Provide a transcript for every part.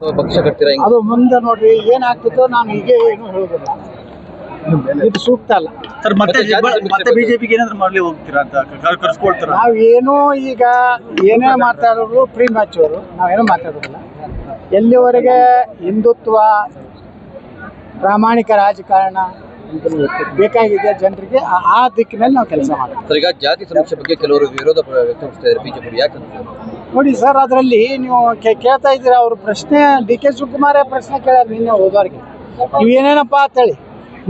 ಪಕ್ಷ ಕಟ್ತೀರಾ? ಅದು ಮುಂದೆ ನೋಡ್ರಿ ಏನಾಗ್ತಿತ್ತು, ನಾನು ಈಗ ಏನು ಹೇಳೋದಿಲ್ಲ, ಇದು ಸೂಕ್ತ ಅಲ್ಲ ಸರ್. ಮತ್ತೆ ಬಿಜೆಪಿಗೆ ಏನಾದ್ರು ಮಾಡ್ಲಿ ಹೋಗ್ತೀರಾ ಅಂತ ಕರ್ಸ್ಕೊಳ್ತೀರಾ? ನಾವೇನು ಈಗ ಏನೇ ಮಾತಾಡೋರು ಪ್ರೀ ಮ್ಯಾಚೂರು, ನಾವೇನೋ ಮಾತಾಡೋದಿಲ್ಲ. ಎಲ್ಲಿವರೆಗೆ ಹಿಂದುತ್ವ, ಪ್ರಾಮಾಣಿಕ ರಾಜಕಾರಣ ಬೇಕಾಗಿದೆ ಜನರಿಗೆ, ಆ ದಿಕ್ಕಿನಲ್ಲಿ ನಾವು ಕೆಲಸ ಮಾಡ್ತೀವಿ. ಸರ್, ಈಗ ಜಾತಿ ಸಮೀಕ್ಷೆ ಬಗ್ಗೆ ಕೆಲವರು ವಿರೋಧ ವ್ಯಕ್ತಪಡಿಸ್ತಾ ಇದ್ದಾರೆ ಬಿಜೆಪಿ, ಯಾಕಂತ ನೋಡಿ ಸರ್, ಅದರಲ್ಲಿ ನೀವು ಕೇಳ್ತಾ ಇದ್ದೀರಾ, ಅವ್ರ ಪ್ರಶ್ನೆ DK ಶಿವಕುಮಾರೇ ಪ್ರಶ್ನೆ ಕೇಳ್ಯಾರ ನಿನ್ನೆ ಹೋದವ್ರಿಗೆ, ನೀವು ಏನೇನಪ್ಪ ಅಂತೇಳಿ.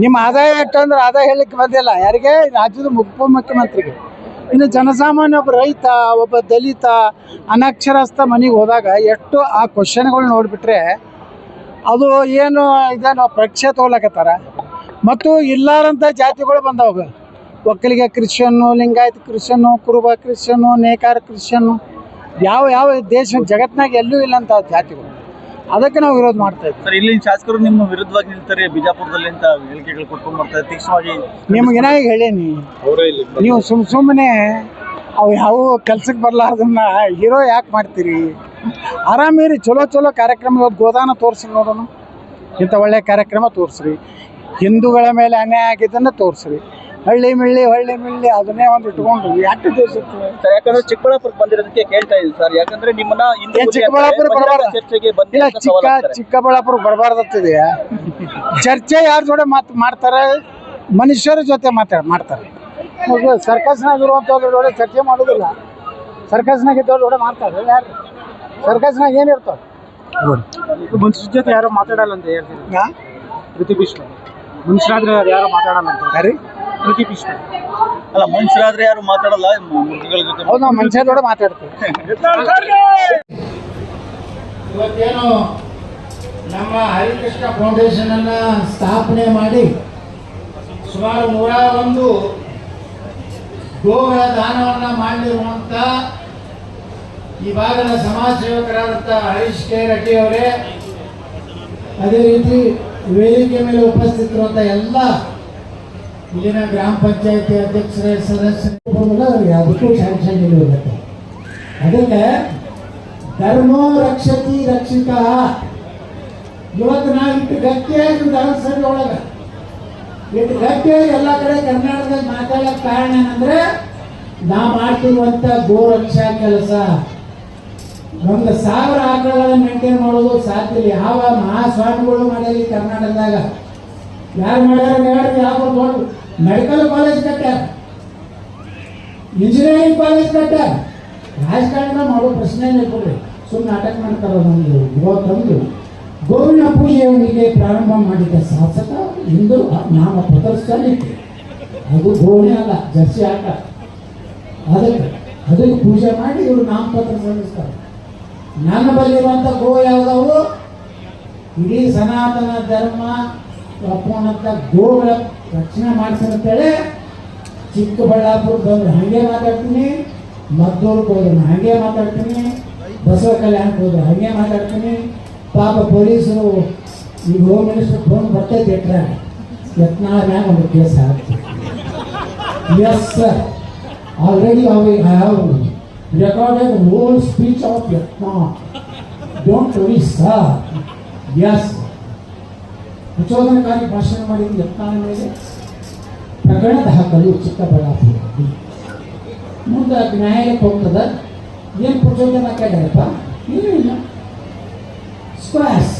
ನಿಮ್ಮ ಆದಾಯ ಎಷ್ಟು ಅಂದ್ರೆ ಆದಾಯ ಹೇಳಲಿಕ್ಕೆ ಬಂದಿಲ್ಲ ಯಾರಿಗೆ? ರಾಜ್ಯದ ಉಪಮುಖ್ಯಮಂತ್ರಿಗೆ. ಇನ್ನು ಜನಸಾಮಾನ್ಯ ಒಬ್ಬ ರೈತ, ಒಬ್ಬ ದಲಿತ, ಅನಕ್ಷರಸ್ಥ ಮನೆಗೆ ಹೋದಾಗ ಎಷ್ಟು ಆ ಕ್ವಶನ್ಗಳು ನೋಡಿಬಿಟ್ರೆ ಅದು ಏನು ಇದೇನೋ ಪರೀಕ್ಷೆ ತೊಗೊಳಕತ್ತಾರ. ಮತ್ತು ಇಲ್ಲಾರಂಥ ಜಾತಿಗಳು ಬಂದವಾಗ, ಒಕ್ಕಲಿಗ ಕ್ರಿಶ್ಚಿಯನ್ನು, ಲಿಂಗಾಯತ ಕ್ರಿಶ್ಚಿಯನ್ನು, ಕುರುಬ ಕ್ರಿಶ್ಚಿಯನ್ನು, ನೇಕಾರ ಕ್ರಿಶ್ಚಿಯನ್ನು, ಯಾವ ದೇಶ ಜಗತ್ತಿನಾಗ ಎಲ್ಲೂ ಇಲ್ಲ ಅಂತ ಜಾತಿಗಳು. ಅದಕ್ಕೆ ನಾವು ವಿರೋಧ ಮಾಡ್ತಾ ಇದ್ದೀವಿ. ಸರ್, ಇಲ್ಲಿನ ಶಾಸಕರು ನಿಮ್ಮ ವಿರುದ್ಧವಾಗಿ ನಿಲ್ತಾರೆ ಬಿಜಾಪುರದಲ್ಲಿ ಅಂತ ಹೇಳಿಕೆಗಳು ಕೊಟ್ಕೊಂಡು ಬರ್ತಾರೆ ತೀಕ್ಷ್ಣವಾಗಿ. ನಿಮ್ಗೇನ ಈಗ ಹೇಳೀನಿ, ನೀವು ಸುಮ್ಮನೆ ಅವು ಯಾವ ಕೆಲ್ಸಕ್ಕೆ ಬರಲಾರ್ದನ್ನ ಹೀರೋ ಯಾಕೆ ಮಾಡ್ತೀರಿ? ಆರಾಮಿರಿ, ಚಲೋ ಕಾರ್ಯಕ್ರಮ ಗೋದಾನ ತೋರಿಸ್ರಿ ನೋಡೋಣ, ಇಂಥ ಒಳ್ಳೆ ಕಾರ್ಯಕ್ರಮ ತೋರಿಸ್ರಿ. ಹಿಂದೂಗಳ ಮೇಲೆ ಅನ್ಯಾಯ ಆಗಿದ್ದನ್ನು ತೋರಿಸ್ರಿ. ಹಳ್ಳಿ ಮಿಳ್ಳಿ ಅದನ್ನೇ ಒಂದು ಇಟ್ಕೊಂಡು ಯಾಕೆ ತೋರಿಸುತ್ತೆ ಸರ್? ಯಾಕಂದ್ರೆ ಚಿಕ್ಕಬಳ್ಳಾಪುರಕ್ಕೆ ಬಂದಿರೋದಕ್ಕೆ ಕೇಳ್ತಾ ಇದ್ದೀವಿ ಸರ್. ಯಾಕಂದ್ರೆ ನಿಮ್ಮನ್ನ ಚಿಕ್ಕಬಳ್ಳಾಪುರಕ್ಕೆ ಬರಬಾರ್ದು, ಚಿಕ್ಕಬಳ್ಳಾಪುರಕ್ಕೆ ಬರಬಾರ್ದತ್ತಿದೆಯಾ? ಚರ್ಚೆ ಯಾರ ಜೊತೆ ಮಾಡ್ತಾರೆ? ಮನುಷ್ಯರ ಜೊತೆ ಮಾಡ್ತಾರೆ. ಸರ್ಕಸ್ನಾಗ ಇರುವಂಥವ್ರ ಜೊತೆ ಚರ್ಚೆ ಮಾಡೋದಿಲ್ಲ. ಸರ್ಕಸ್ನಾಗ ಇದ್ದವ್ರ ಜೊತೆ ಮಾಡ್ತಾರೆ. ಯಾರು ಸರ್ಕಸ್ನಾಗ ಏನಿರ್ತಾವೆ? ಮನುಷ್ಯರ ಜೊತೆ ಯಾರು ಮಾತಾಡಲ್ಲ ಅಂತ ಹೇಳ್ತೀವಿ. ಪ್ರತಿ ಭೀಷ್ಮ ಮನುಷ್ಯರಾದ್ರೆ ಯಾರು ಮಾತಾಡಲ್ಲ ಅಂತ ಯಾರಿ? ಪ್ರತಿ ಭೀಷ್ಮ ಅಲ್ಲ, ಮನುಷ್ಯರಾದ್ರೆ ಯಾರು ಮಾತಾಡಲ್ಲ, ಹೌದು, ನಾವು ಮನುಷ್ಯರ ಜೊತೆ ಮಾತಾಡ್ತೀವಿ. ಇವತ್ತೇನು ನಮ್ಮ ಹರಿಕೃಷ್ಣ ಫೌಂಡೇಶನ್ ಅನ್ನ ಸ್ಥಾಪನೆ ಮಾಡಿ ಸುಮಾರು 101 ಗೋಗಳ ದಾನವನ್ನ ಮಾಡಿರುವಂತ ಈ ಭಾಗದ ಸಮಾಜ ಸೇವಕರಾದಂಥ ಹರೀಶ್ ಕೆ ರೆಡ್ಡಿ ಅವರೇ, ಅದೇ ರೀತಿ ವೇದಿಕೆ ಮೇಲೆ ಉಪಸ್ಥಿತರುವಂಥ ಎಲ್ಲ ಇಲ್ಲಿನ ಗ್ರಾಮ ಪಂಚಾಯತಿ ಅಧ್ಯಕ್ಷರೇ, ಸದಸ್ಯರು, ಅದಕ್ಕೂ ಶಾಂಕ್ಷನ್ ಇರುತ್ತೆ. ಅದಕ್ಕೆ ಧರ್ಮೋ ರಕ್ಷತಿ ರಕ್ಷಿತ. ಇವತ್ತು ನಾವು ಇಟ್ಟು ಗಟ್ಟಿಯಾಗಿ ಧರ್ಮಸಭೆ ಒಳಗೆ ಇಟ್ಟು ಗಟ್ಟಿಯಾಗಿ ಎಲ್ಲ ಕಡೆ ಕರ್ನಾಟಕದಲ್ಲಿ ಮಾತಾಡೋಕ್ಕೆ ಕಾರಣ ಏನಂದ್ರೆ ನಾವು ಮಾಡ್ತಿರುವಂಥ ಗೋ ರಕ್ಷಾ ಕೆಲಸ. 1,000 ಆಕಳಗಳನ್ನು ಮೇಂಟೈನ್ ಮಾಡೋದು ಸಾಧ್ಯ ಇಲ್ಲ. ಯಾವ ಮಹಾಸ್ವಾಮಿಗಳು ಮಾಡ್ಯಾರ ಕರ್ನಾಟಕದಾಗ? ಯಾರು ಮಾಡ್ಯಾರ? ಯಾವ ದೊಡ್ಡ ಮೆಡಿಕಲ್ ಕಾಲೇಜ್ ಕಟ್ಟ್ಯಾರ, ಇಂಜಿನಿಯರಿಂಗ್ ಕಾಲೇಜ್ ಕಟ್ಟ್ಯಾರ. ರಾಜಕಾರಣ ಮಾಡೋ ಪ್ರಶ್ನೆನೇ ಕೊಡ್ರಿ, ಸುಮ್ಮನೆ ನಾಟಕ ಮಾಡ್ತಾರ. ನಮ್ದು ಇವತ್ತೊಂದು ಗೋವಿನ ಪೂಜೆಯೊಂದಿಗೆ ಪ್ರಾರಂಭ ಮಾಡಿದ್ದ ಶಾಸಕ ಹಿಂದೂ ನಾಮ ಪ್ರದರ್ಶನಕ್ಕೆ. ಅದು ಗೋಣೆ ಅಲ್ಲ, ಜರ್ಸಿ ಆಟ. ಅದಕ್ಕೆ ಪೂಜೆ ಮಾಡಿ ಇವರು ನಾಮಪತ್ರ ಸಲ್ಲಿಸ್ತಾರೆ. ನನ್ನ ಬಲ್ಲಿರುವಂಥ ಗೋ ಯಾವುದವು? ಇಡೀ ಸನಾತನ ಧರ್ಮ ಒಪ್ಪುವಂಥ ಗೋಗಳ ರಕ್ಷಣೆ ಮಾಡ್ತಾರಂತೇಳಿ ಚಿಕ್ಕಬಳ್ಳಾಪುರಕ್ಕೆ ಬಂದ್ರೆ ಹಾಗೆ ಮಾತಾಡ್ತೀನಿ, ಮದ್ದೂರ್ಗೆ ಹೋದ್ರೆ ಹಾಗೆ ಮಾತಾಡ್ತೀನಿ, ಬಸವ ಕಲ್ಯಾಣಕ್ಕೆ ಹೋದ್ರೆ ಹಾಗೆ ಮಾತಾಡ್ತೀನಿ. ಪಾಪ ಪೊಲೀಸರು ಈಗ ಹೋಮ್ ಮಿನಿಸ್ಟರ್ ಫೋನ್ ಬರ್ತೈತೆ ಯತ್ನಾಳ್ ಮ್ಯಾಗ ಒಂದು ಕೇಸ್ ಆಗ್ತದೆ. Yes sir, already I have recorded the whole speech of Yatna. Don't worry, sir. Yes. ಪ್ರಚೋದನಕಾರಿ ಭಾಷಣ ಮಾಡಿದ ಯತ್ನಾಳ ಮೇಲೆ ಪ್ರಕರಣ ದಾಖಲು ಚಿಕ್ಕಬಳ್ಳಾಪುರದಲ್ಲಿ. ಮುಂದೆ ನ್ಯಾಯಾಲಯಕ್ಕೆ ಹೋಗ್ತದೆ. ಏನು ಪ್ರಚೋದನ ಹಾಕಿದಾರಪ್ಪ? ಏನೂ ಇಲ್ಲ. ಸ್ಕ್ವಾಸ್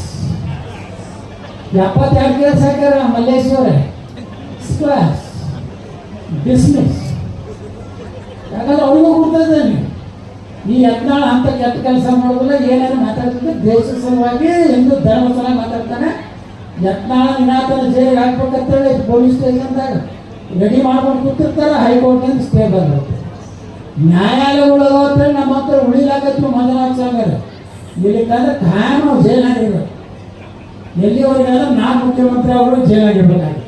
72 ಕೇಸ್ ಹಾಕ್ಯಾರ ಮಲ್ಲೇಶ್ವರ. ಸ್ಕ್ವಾಸ್ ಡಿಸ್ಮಿಸ್. ಯಾಕಂದ್ರೆ ಅವ್ರಿಗೂ ಕೊಡ್ತಾ ನೀವು ಈ ಯತ್ನಾಳ ಅಂತ ಕೆಟ್ಟ ಕೆಲಸ ಮಾಡೋದಿಲ್ಲ, ಏನೇನು ಮಾತಾಡ್ತಿದ್ದೆ ದೇಶ ಸಲುವಾಗಿ, ಹಿಂದೂ ಧರ್ಮ ಸಲುವಾಗಿ ಮಾತಾಡ್ತಾನೆ. ಯತ್ನಾಳ ವಿನಾತನ ಜೈಲಿಗೆ ಹಾಕ್ಬೇಕಂತೇಳಿ ಪೊಲೀಸ್ ಸ್ಟೇಷನ್ದಾಗ ರೆಡಿ ಮಾಡ್ಕೊಂಡು ಕೂತಿರ್ತಾರೆ. ಹೈಕೋರ್ಟ್ನಿಂದ ಸ್ಟೇ ಬಂದಿರುತ್ತೆ. ನ್ಯಾಯಾಲಯಗಳು ಅಂತೇಳಿ ನಮ್ಮ ಹತ್ರ ಉಳಿಲಾಕತ್ರು ಮಂಜುನಾಥ್ ಸಾಗರ್. ಇಲ್ಲಿಕಂದ್ರೆ ಖಾಯಂ ನಾವು ಜೈಲಾಗಿರ್ಬೇಕು. ಎಲ್ಲಿವರೆಗಾದ್ರೆ ನಾವು ಮುಖ್ಯಮಂತ್ರಿ ಅವರು ಜೈಲಾಗಿರ್ಬೇಕಾಗಿ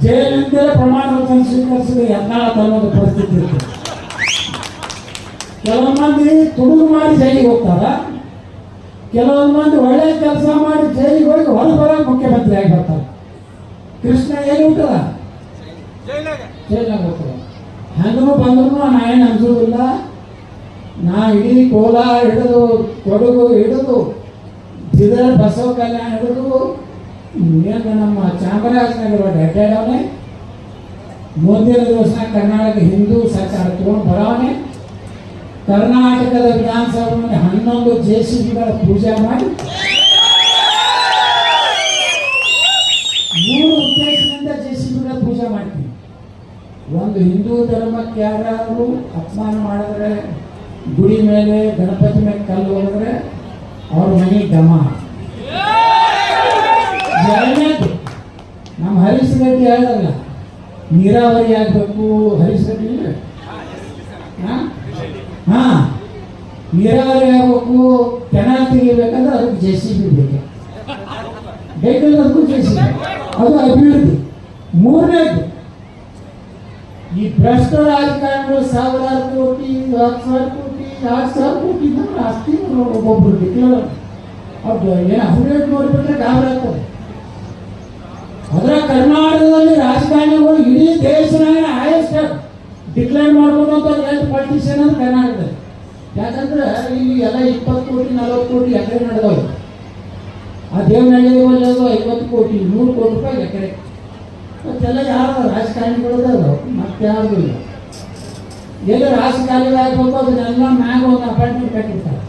ಜೈಲಿನಿಂದಲೇ ಪ್ರಮಾಣ ವಚನ ಸ್ವೀಕರಿಸಿದ ಯತ್ನಾಳ ಅನ್ನೋದು ಪರಿಸ್ಥಿತಿ ಇರ್ತದೆ. ಕೆಲವೊಂದು ಮಂದಿ ತುಡುಗು ಮಾಡಿ ಜೈಲಿಗೆ ಹೋಗ್ತಾರ, ಕೆಲವೊಂದು ಮಂದಿ ಒಳ್ಳೆ ಕೆಲಸ ಮಾಡಿ ಜೈಲಿಗೆ ಹೋಗಿ ಹೊರ ಬರೋಕೆ ಮುಖ್ಯಮಂತ್ರಿ ಆಗಿ ಬರ್ತಾರೆ. ಕೃಷ್ಣ ಎಲ್ಲಿ ಹೋಗ್ತದ? ಜೈಲಾಗ ಹೋಗ್ತದ. ಹಂಗೂ ಬಂದ್ರು ನಾ ಏನು ಅನ್ಸೋದಿಲ್ಲ. ನಾ ಇಡೀ ಕೋಲಾರ ಹಿಡಿದು ಕೊಡಗು ಹಿಡಿದು ಬಿದರ್ ಬಸವ ಕಲ್ಯಾಣ ಹಿಡಿದು ಏನು ನಮ್ಮ ಚಾಮರಾಜನಗರ ಅಡ್ಡಾಡವನೆ. ಮುಂದಿನ ದಿವಸ ಕರ್ನಾಟಕ ಹಿಂದೂ ಸರ್ಕಾರ ತಗೊಂಡು ಬರವನೆ. ಕರ್ನಾಟಕದ ವಿಧಾನಸಭೆಯಲ್ಲಿ 11 JCBಗಳ ಪೂಜೆ ಮಾಡಿ 3 ಉದ್ದೇಶದಿಂದ JCBಗಳ ಪೂಜೆ ಮಾಡ್ತೀವಿ. ಒಂದು, ಹಿಂದೂ ಧರ್ಮಕ್ಕೆ ಯಾರಾದರೂ ಅಪಮಾನ ಮಾಡಿದ್ರೆ, ಗುಡಿ ಮೇಲೆ ಗಣಪತಿ ಮೇಲೆ ಕಲ್ಲು ಹೋಗಿದ್ರೆ ಅವ್ರ ಮನೆ ಡಮ. ಎರಡನೇದು, ನಮ್ಮ ಹರೀಶ್ ರೆಡ್ಡಿ ಹೇಳಲ್ಲ ನೀರಾವರಿ ಆಗಬೇಕು. ಹರೀಶ್ ರೆಡ್ಡಿ ನೀರಾವರಿ ಆಗಬೇಕು, ಕೆನಾಲ್ ತೆಗಿಬೇಕಂದ್ರೆ ಅದಕ್ಕೆ JCB ಬೇಕು. ಬೇಕಾದ್ರೆ ಅದಕ್ಕೂ JCB, ಅದು ಅಭಿವೃದ್ಧಿ. ಮೂರನೇದು, ಈ ಭ್ರಷ್ಟ ರಾಜಕಾರಣಿಗಳು 1000 ಕೋಟಿ 10,000 ಕೋಟಿ 2,000 ಕೋಟಿ ಆಸ್ತಿ ಒಬ್ಬೊಬ್ರು ಡಿಕ್ಲೇರ್ ಅವ್ರು ಏನು ಅಫಿಡೇವಿಟ್ ನೋಡಿಬಿಟ್ರೆ ಗಾಬರಿ ಆಗ್ತದೆ. ಅದರ ಕರ್ನಾಟಕದಲ್ಲಿ ರಾಜಕಾರಣಿಗಳು ಇಡೀ ದೇಶನಾಗ ಹೈಯೆಸ್ಟ್ ಡಿಕ್ಲೇರ್ ಮಾಡ್ಕೊಂಡಂತ 8 ಪಾಲಿಟಿಷಿಯನ್ ಅಂದ್ರೆ ಕರ್ನಾಟಕದಲ್ಲಿ. ಯಾಕಂದ್ರೆ ಇಲ್ಲಿ ಎಲ್ಲ 20 ಕೋಟಿ 40 ಕೋಟಿ ಎಕರೆ ನಡೆದವು. ಆ ದೇವನಹಳ್ಳಿ ಒಳ್ಳೆಯದು 50 ಕೋಟಿ 100 ಕೋಟಿ ರೂಪಾಯಿ ಎಕರೆ. ಮತ್ತೆಲ್ಲ ಯಾರು ರಾಜಕಾರಣಿಗಳು ಮತ್ತೆ ಯಾರು ಇಲ್ಲ. ಎಲ್ಲಿ ರಾಜಕಾರಣ ಆಗ್ಬೇಕು ಅದನ್ನೆಲ್ಲ ಮ್ಯಾಗ ಒಂದು ಅಪಾರ್ಟ್ಮೆಂಟ್ ಕಟ್ಟಿರ್ತಾರೆ.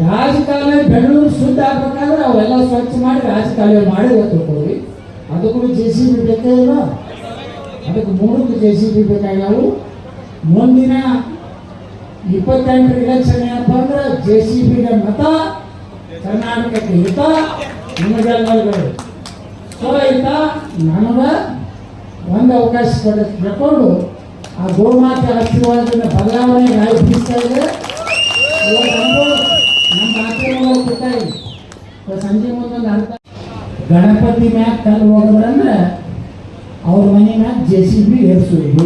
ರಾಜಕಾರಣ ಬೆಂಗಳೂರು ಶುದ್ಧ ಆಗ್ಬೇಕಾದ್ರೆ ಅವೆಲ್ಲ ಸ್ವಚ್ಛ ಮಾಡಿ ರಾಜಕಾರಣ ಮಾಡಿ ತಿಳ್ಕೊಳ್ಳಿ. ಅದಕ್ಕೂ JCB ಬೇಕೇ ಇಲ್ಲ. ಅದಕ್ಕೆ 3 JCB ಬೇಕಾಗ್ಯಾವು. ಮುಂದಿನ 28 ಇಲೆಕ್ಷನ್ ಏನಪ್ಪ ಅಂದ್ರೆ JCBಗೆ ಮತ, ಕರ್ನಾಟಕಕ್ಕೆ ಹಿತ, ನಿಮಗೆಲ್ಲರಿಗೂ ಹಿತ. ನನಗೆ ಒಂದು ಅವಕಾಶ ಕೊಟ್ಟು ಆ ಗೋಮಾತೆ ಆಶೀರ್ವಾದದಿಂದ ಬದಲಾವಣೆ ಗಾಯ ಬೀಸ್ತಾ ಇದೆ. ನಮ್ಮ ಮಾತೆಗಳು ಕೊಡ್ತಾ ಇದೆ. ಸಂಜೆ ಮುಂದೊಂದು ಅರ್ಥ ಗಣಪತಿ ಮ್ಯಾಗ ಕಲ್ಲು ಹೋಗೋದ್ರಂದ್ರೆ ಅವ್ರ ಮನೆ ಮ್ಯಾಗ JCB ಏರ್ಸೋದು.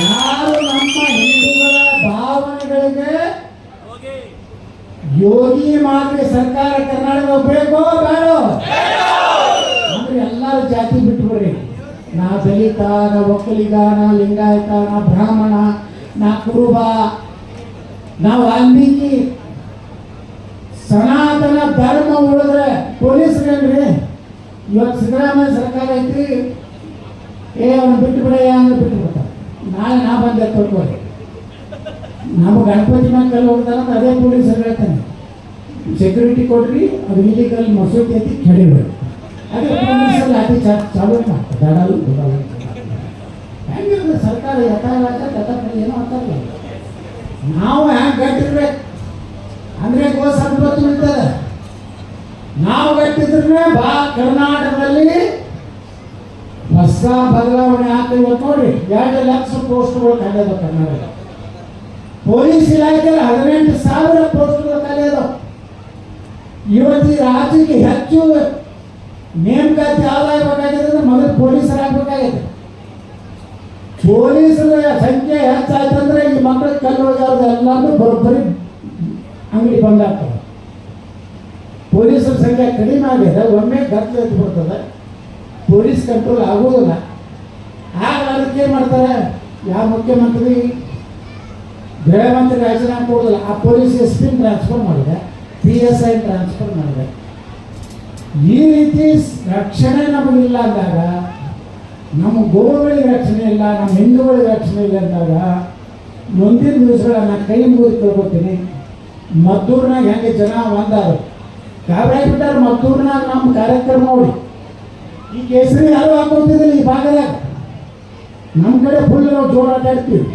ಯಾರು ನಮ್ಮ ಹಿಂದೂಗಳ ಭಾವನೆಗಳಿಗೆ ಯೋಗಿ ಮಾದರಿ ಸರ್ಕಾರ ಕರ್ನಾಟಕ ಬೇಕೋ ಬೇಡ ಅಂದ್ರೆ ಎಲ್ಲರೂ ಜಾತಿ ಬಿಟ್ಟುಬಿಡ್ರಿ. ನಾ ದಲಿತ, ನಾ ಒಕ್ಕಲಿಗ, ನಾ ಲಿಂಗಾಯತ, ನಾ ಬ್ರಾಹ್ಮಣ, ನಾ ಕುರುಬ, ನಾ ವಾಲ್ಮೀಕಿ. ಸನಾತನ ಧರ್ಮ ಉಳಿದ್ರೆ ಪೊಲೀಸರೇನ್ರಿ? ಇವತ್ತು ಸಿದ್ದರಾಮಯ್ಯ ಸರ್ಕಾರ ಐತ್ರಿ, ಅವನು ಬಿಟ್ಟು ಬಿಡಯ್ಯ ಅಂದ್ರೆ ಬಿಟ್ಟು ಬಿಡ್ತಾರೆ. ನಾಳೆ ನಾ ಬಂದೆ ತೊಳ್ಕೊಳ್ಳಿ, ನಮ್ಮ ಗಣಪತಿ ಮ್ಯಾಗ ಕಲ್ಲು ಹೋಗ್ತಾರ ಅದೇ ಪೊಲೀಸರು ಹೇಳ್ತಾನೆ, ಸೆಕ್ಯೂರಿಟಿ ಕೊಡ್ರಿ, ಅದು ಇಲ್ಲಿಗಲ್ ಮಸೂತಿ ಐತಿ ಕೆಡಿಬೇಡಿ. ಅದೇ ಪೊಲೀಸರು ಲಾಠಿ ಚಾಲು ಮಾಡ್ತಾರೆ. ಹೆಂಗಿರ್ತದೆ ಸರ್ಕಾರ? ಏನೋ ಅಂತಾರಲ್ಲ. ನಾವು ಹ್ಯಾಂಗೆ ಗಟ್ಟಿರ್ಬೇಕು ಅಂದ್ರೆ ಗೋ ಸಂಪತ್ತು ಇರ್ತದೆ. ನಾವು ಗಟ್ಟಿದ್ರೆ ಕರ್ನಾಟಕದಲ್ಲಿ ಹೊಸ ಬದಲಾವಣೆ ಆಗ್ತದೆ. ನೋಡಿ 2 ಲಕ್ಷ ಪೋಸ್ಟ್ಗಳು ಕಳೆದ ಕರ್ನಾಟಕ. ಪೊಲೀಸ್ ಇಲಾಖೆಯಲ್ಲಿ 18,000 ಪೋಸ್ಟ್ಗಳು ಕಳೆದ. ಇವತ್ತು ಈ ರಾಜ್ಯಕ್ಕೆ ಹೆಚ್ಚು ನೇಮಕಾತಿ ಯಾವ್ದಾಗಬೇಕಾಗಿದೆ? ಮೊದಲು ಪೊಲೀಸರಾಗಬೇಕಾಗಿದೆ. ಪೊಲೀಸರ ಸಂಖ್ಯೆ ಹೆಚ್ಚಾಯ್ತಂದ್ರೆ ಈ ಮಕ್ಕಳಿಗೆ ಕಲ್ಲು ಹೋಗ್ಯಾವ್ದು ಎಲ್ಲಾದ್ರೂ ಬರೋಬ್ಬರಿ ಅಂಗಡಿ ಬಂದಾಗ್ತದೆ. ಪೊಲೀಸರ ಸಂಖ್ಯೆ ಕಡಿಮೆ ಆಗಿದೆ, ಒಮ್ಮೆ ಗದ್ದಲ ಎದ್ದು ಬರ್ತದೆ, ಪೊಲೀಸ್ ಕಂಟ್ರೋಲ್ ಆಗೋದಿಲ್ಲ. ಆಗ ಅದಕ್ಕೆ ಏನು ಮಾಡ್ತಾರೆ? ಯಾವ ಮುಖ್ಯಮಂತ್ರಿ ಗೃಹ ಮಂತ್ರಿ ರಾಜೀನಾಮೆ ಕೊಡೋದಿಲ್ಲ, ಆ ಪೊಲೀಸ್ SP ಟ್ರಾನ್ಸ್ಫರ್ ಮಾಡಿದೆ, PSI ಟ್ರಾನ್ಸ್ಫರ್ ಮಾಡಿದೆ. ಈ ರೀತಿ ರಕ್ಷಣೆ ನಮಗಿಲ್ಲ ಅಂದಾಗ, ನಮ್ಮ ಗೋವುಗಳಿಗೆ ರಕ್ಷಣೆ ಇಲ್ಲ, ನಮ್ಮ ಹಿಂದೂಗಳಿಗೆ ರಕ್ಷಣೆ ಇಲ್ಲ ಅಂದಾಗ ಮುಂದಿನ ದಿವಸಗಳನ್ನ ಕೈ ಮುಗಿದು ಕೇಳ್ಕೊತೀನಿ. ಮದ್ದೂರ್ನಾಗ ಹೆಂಗೆ ಜನ ಒಂದಾರು ಗಾಬರಿ ಬಿಟ್ಟಾರೆ. ಮದ್ದೂರ್ನಾಗ ನಮ್ಮ ಕಾರ್ಯಕ್ರಮ ನೋಡಿ, ಈ ಕೇಸರಿ ಯಾರು ಹಾಕೋತಿದ್ದಿಲ್ಲ ಈ ಭಾಗದಾಗ. ನಮ್ಮ ಕಡೆ ಫುಲ್ ನಾವು ಜೋರ ಆಟಾಡ್ತೀವಿ.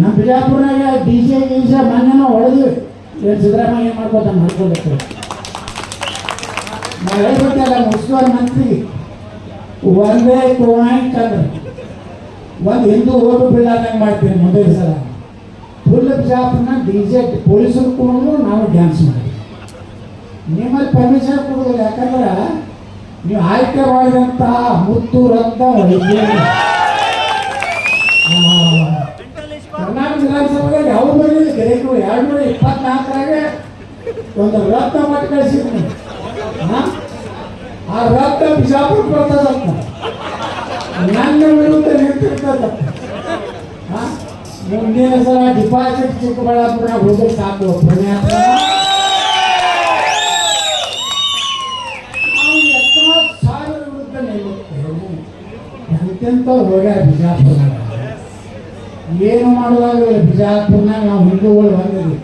ನಮ್ಮ ಬಿಜಾಪುರನಾಗ DJ ಮೊನ್ನೆ ಹೊಡೆದ್ವಿ. ಸಿದ್ದರಾಮಯ್ಯ ಏನು ಮಾಡ್ಬೋದ ಮಾಡ್ಕೊಳ್ಬೇಕು. ನಾವು ಹೇಳ್ಬಿಟ್ಟಲ್ಲ ಮುಖ್ಯಮಂತ್ರಿ ಮಂತ್ರಿ ಒಂದೇ ಪಾಯಿಂಟ್ ಅಂದ್ರೆ ಒಂದು ಹಿಂದೂ ಓಟು ಬೀಳಾದಂಗೆ ಮಾಡ್ತೀವಿ. ಮುಂದಿನ ಸಲ ಫುಲ್ ಬಿಜಾಪುರನ DJ ಪೊಲೀಸರು ಕೊಡೋದು, ನಾವು ಡ್ಯಾನ್ಸ್ ಮಾಡಿ. ನಿಮ್ಮಲ್ಲಿ ಪರ್ಮಿಷನ್ ಕೊಡೋದಿಲ್ಲ. ಯಾಕಂದ್ರೆ ನೀವು ಆಯ್ಕೆ ಮಾಡಿದಂಥ ಮುತ್ತು ರಕ್ತ ಕರ್ನಾಟಕ ವಿಧಾನಸಭೆಗೆ ಯಾವ ಬಂದಿಲ್ಲ. ಗೆರೆಗಳು 224 ಒಂದು ರಕ್ತ ಮಟ್ಟ ಕಳಿಸಿದ್ವಿ. ಆ ರಕ್ತ ಬಿಜಾಪುರ ಬರ್ತದಂತ ನನ್ನ ವಿರುದ್ಧ ನಿಂತಿರ್ತದ. ಮುಂದಿನ ಸಲ ಡಿಪಾಸಿಟ್ ಚಿಕ್ಕಬಳ್ಳಾಪುರ ಹೋದ್ರೆ ಸಾಕು. ಪುಣ್ಯಾತ್ಮ ಹೋಗ್ಯಾರ ಬಿಜಾಪುರನಾಗ. ಏನು ಮಾಡುವಾಗ ಬಿಜಾಪುರನಾಗ ನಾವು ಹಿಂದೂಗಳು ಬಂದಿದ್ವಿ.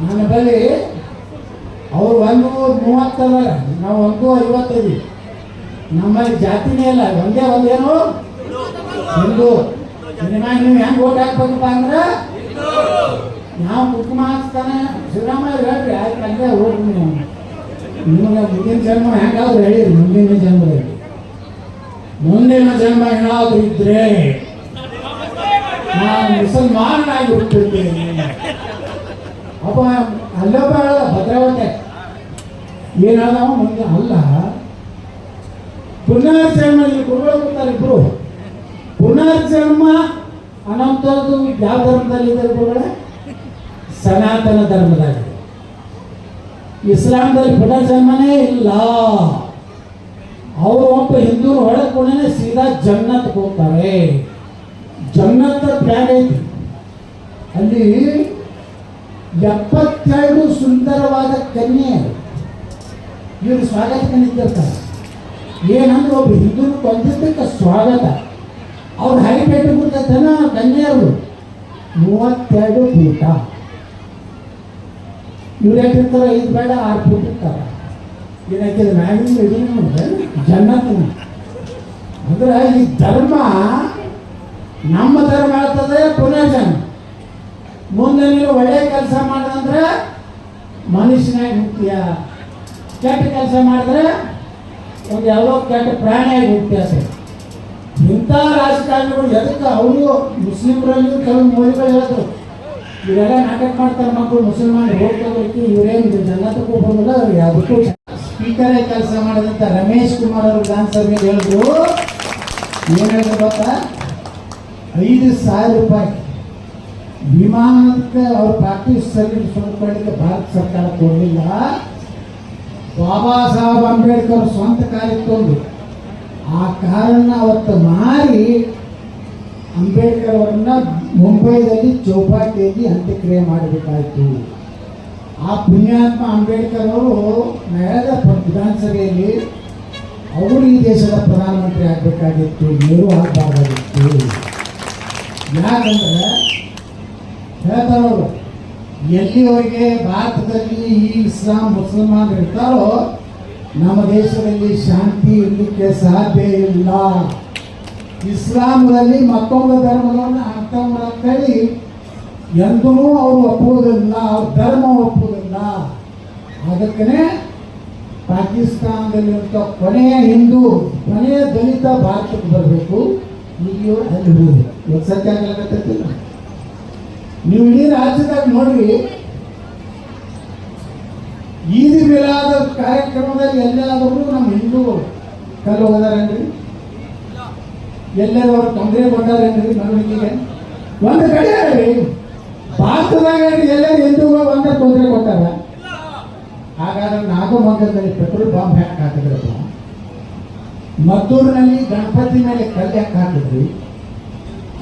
ನನ್ನ ಬಳಿ ಅವ್ರು 130 ಅದಾರ, ನಾವು 155. ನಮ್ಮಲ್ಲಿ ಜಾತಿನೇ ಇಲ್ಲ, ಒಂದೇನು ಹಿಂದೂ. ಇನ್ಮ್ಯಾಗ ನೀವು ಹೆಂಗೆ ಓಟ್ ಹಾಕ್ಬೇಕಪ್ಪ ಅಂದ್ರೆ ನಾವು ಕುಟುಂಬ ಹಾಕ್ತಾನೆ ಸಿದ್ದರಾಮಯ್ಯ ಹೇಳ್ರಿ, ಆಯ್ತು ಅಲ್ಲೇ ಓಟ್ ನೀವು. ನಿಮಗೆ ಮುಂದಿನ ಜನ್ಮ ಹೆಂಗಾದ್ರು ಹೇಳಿರಿ, ಮುಂದಿನ ಜನ್ಮ ಏನಾದ್ರು ಇದ್ರೆ ನಾನು ಮುಸಲ್ಮಾನಾಗಿ ಹುಟ್ಟಿರ್ತೇನೆ. ಅಪ್ಪ ಅಲ್ಲೊಬ್ಬ ಹೇಳ ಭದ್ರಾವತಿ ಏನಾದವ ಮುಂದೆ ಅಲ್ಲ ಪುನರ್ಜನ್ಮ. ಇಲ್ಲಿ ಗುರುಗಳು ಇಬ್ರು ಪುನರ್ಜನ್ಮ ಅನ್ನೋಂಥದ್ದು ಯಾವ ಧರ್ಮದಲ್ಲಿ ಇದೆ ಗುರುಗಳೇ? ಸನಾತನ ಧರ್ಮದಾಗ. ಇಸ್ಲಾಂದಲ್ಲಿ ಪುನರ್ಜನ್ಮನೇ ಇಲ್ಲ. ಅವರು ಒಬ್ಬ ಹಿಂದೂರು ಹೊಡೆದ್ಕೊಂಡೇ ಸೀದಾ ಜನ್ನತ್ ಹೋಗ್ತಾರೆ. ಜನ್ನತ್ ಪ್ಲಾನ್ ಐತಿ. ಅಲ್ಲಿ 72 ಸುಂದರವಾದ ಕನ್ಯೆ ಇವರು ಸ್ವಾಗತಕ್ಕೆ ನಿಂತಿರ್ತಾರೆ. ಏನಂದ್ರೆ ಒಬ್ಬ ಹಿಂದೂರು ಕೊಂದಿದ್ದಕ್ಕೆ ಸ್ವಾಗತ. ಅವ್ರ ಹೈಟ್ ಇಟ್ಟುಬಿಡ್ತೈತನ ಕನ್ಯೆಯವರು 32 ಫೂಟ. ಇವ್ರು ಯಾಕಿರ್ತಾರೆ 5 ಬೇಡ 6 ಫೂಟ್ ಇರ್ತಾರೆ. ಏನಾಯ್ತದೆ ಮ್ಯಾಗಿನ ಇದನ್ನು ಜನ್ನತ್ ಅಂದ್ರೆ ಈ ಧರ್ಮ ನಮ್ಮ ಧರ್ಮ ಹೇಳ್ತದೆ ಪುನರ್ಜನ್ಮ. ಮುಂದೆ ನೀನು ಒಳ್ಳೆಯ ಕೆಲಸ ಮಾಡಿದ್ರೆ ಮನುಷ್ಯನಾಗಿ ಹುಟ್ಟಿಯ, ಕೆಟ್ಟ ಕೆಲಸ ಮಾಡಿದ್ರೆ ಒಂದು ಯಾವುದೋ ಕೆಟ್ಟ ಪ್ರಾಣಿಯಾಗಿ ಹುಟ್ಟಿಯಾಸ. ಇಂಥ ರಾಜಕಾರಣಿಗಳು ಎದಕ್ಕೆ ಅವರು ಮುಸ್ಲಿಮರಲ್ಲಿ ಕೆಲವು ಮೌಲ್ಯಗಳು ಹೇಳಿದ್ರು. ಇವರೆಲ್ಲ ನಾಟಕ ಮಾಡ್ತಾರೆ ಮಕ್ಕಳು ಮುಸಲ್ಮಾನ್ ಹೋಗ್ಕೋಬೇಕು, ಇವರೇನು ಜನ್ನತಕ್ಕೂ ಹೋಗೋದಿಲ್ಲ, ಅವ್ರು ಯಾವುದಕ್ಕೂ. ಸ್ಪೀಕರೇ ಕೆಲಸ ಮಾಡಿದಂಥ ರಮೇಶ್ ಕುಮಾರ್ ಅವರು ವಿಧಾನಸಭೆಗೆ ಹೇಳಿದ್ರು, ಏನು ಹೇಳಿದ್ರು ಗೊತ್ತಾ? 5,000 ರೂಪಾಯಿ ವಿಮಾನಕ್ಕೆ ಅವ್ರ ಪ್ರಾಕ್ಟೀಸ್ ಸರ್ವಿಸ್ ಕೊಡ್ಕೊಳ್ಳಿಕ್ಕೆ ಭಾರತ ಸರ್ಕಾರ ಕೊಡಲಿಲ್ಲ. ಬಾಬಾ ಸಾಹೇಬ್ ಅಂಬೇಡ್ಕರ್ ಸ್ವಂತ ಕಾರಿತ್ತೊಂದು, ಆ ಕಾರನ್ನ ಅವತ್ತು ಮಾರಿ ಅಂಬೇಡ್ಕರ್ ಅವರನ್ನ ಮುಂಬೈದಲ್ಲಿ ಚೌಪಾಟಿಯಲ್ಲಿ ಅಂತ್ಯಕ್ರಿಯೆ ಮಾಡಬೇಕಾಯಿತು. ಆ ಪುಣ್ಯಾತ್ಮ ಅಂಬೇಡ್ಕರ್ ಅವರು ನಡೆದ ವಿಧಾನಸಭೆಯಲ್ಲಿ ಅವರು ಈ ದೇಶದ ಪ್ರಧಾನಮಂತ್ರಿ ಆಗಬೇಕಾಗಿತ್ತು, ನೆಹರು ಆಗಬಾರ್ದಾಗಿತ್ತು. ಯಾಕಂದ್ರೆ ಹೇಳ್ತಾರವರು, ಎಲ್ಲಿವರೆಗೆ ಭಾರತದಲ್ಲಿ ಈ ಇಸ್ಲಾಂ ಮುಸಲ್ಮಾನ್ ಇರ್ತಾರೋ ನಮ್ಮ ದೇಶದಲ್ಲಿ ಶಾಂತಿ ಇರಲಿಕ್ಕೆ ಸಾಧ್ಯ ಇಲ್ಲ. ಇಸ್ಲಾಮದಲ್ಲಿ ಮತ್ತೊಂದು ಧರ್ಮವನ್ನು ಅಂತೇಳಿ ಎಂದೂ ಅವರು ಒಪ್ಪುವುದಿಲ್ಲ, ಅವ್ರ ಧರ್ಮ ಒಪ್ಪುವುದಿಲ್ಲ. ಅದಕ್ಕೇ ಪಾಕಿಸ್ತಾನದಲ್ಲಿರುವಂಥ ಕೊನೆಯ ಹಿಂದೂ, ಕೊನೆಯ ದಲಿತ ಭಾರತಕ್ಕೆ ಬರಬೇಕು. ಈಗಿಯೂ ಅಲ್ಲಿ ಹೋಗಿ ಇವತ್ತು ಸತ್ಯ ಆಗಲಿಲ್ಲ. ನೀವು ಇಡೀ ರಾಜ್ಯದಾಗ ನೋಡ್ರಿ, ಈದ್ ಮಿಲಾದ ಕಾರ್ಯಕ್ರಮದಲ್ಲಿ ಎಲ್ಲಾದರೂ ನಮ್ಮ ಹಿಂದೂ ಕಲ್ಲು ಹೋದಾರೇನ್ರಿ? ಎಲ್ಲರೂ ಅವ್ರು ತೊಂದರೆ ಕೊಟ್ಟಾರೇನ್ರಿ ಮೆರವಣಿಗೆಗೆ? ಒಂದು ಕಡೆ ಹೇಳ್ರಿ, ಭಾರತದಾಗ ಎಲ್ಲರೂ ಹಿಂದೂಗಳು ಒಂದೇ ತೊಂದರೆ ಕೊಟ್ಟಾರ. ಹಾಗಾದ್ರೆ ನಾಗಮಂಗಲದಲ್ಲಿ ಪೆಟ್ರೋಲ್ ಬಾಂಬ್ ಯಾಕೆ ಹಾಕಿದ್ರಪ್ಪ? ಮದ್ದೂರಿನಲ್ಲಿ ಗಣಪತಿ ಮೇಲೆ ಕಲ್ಲು ಯಾಕೆ ಹಾಕಿದ್ರಿ?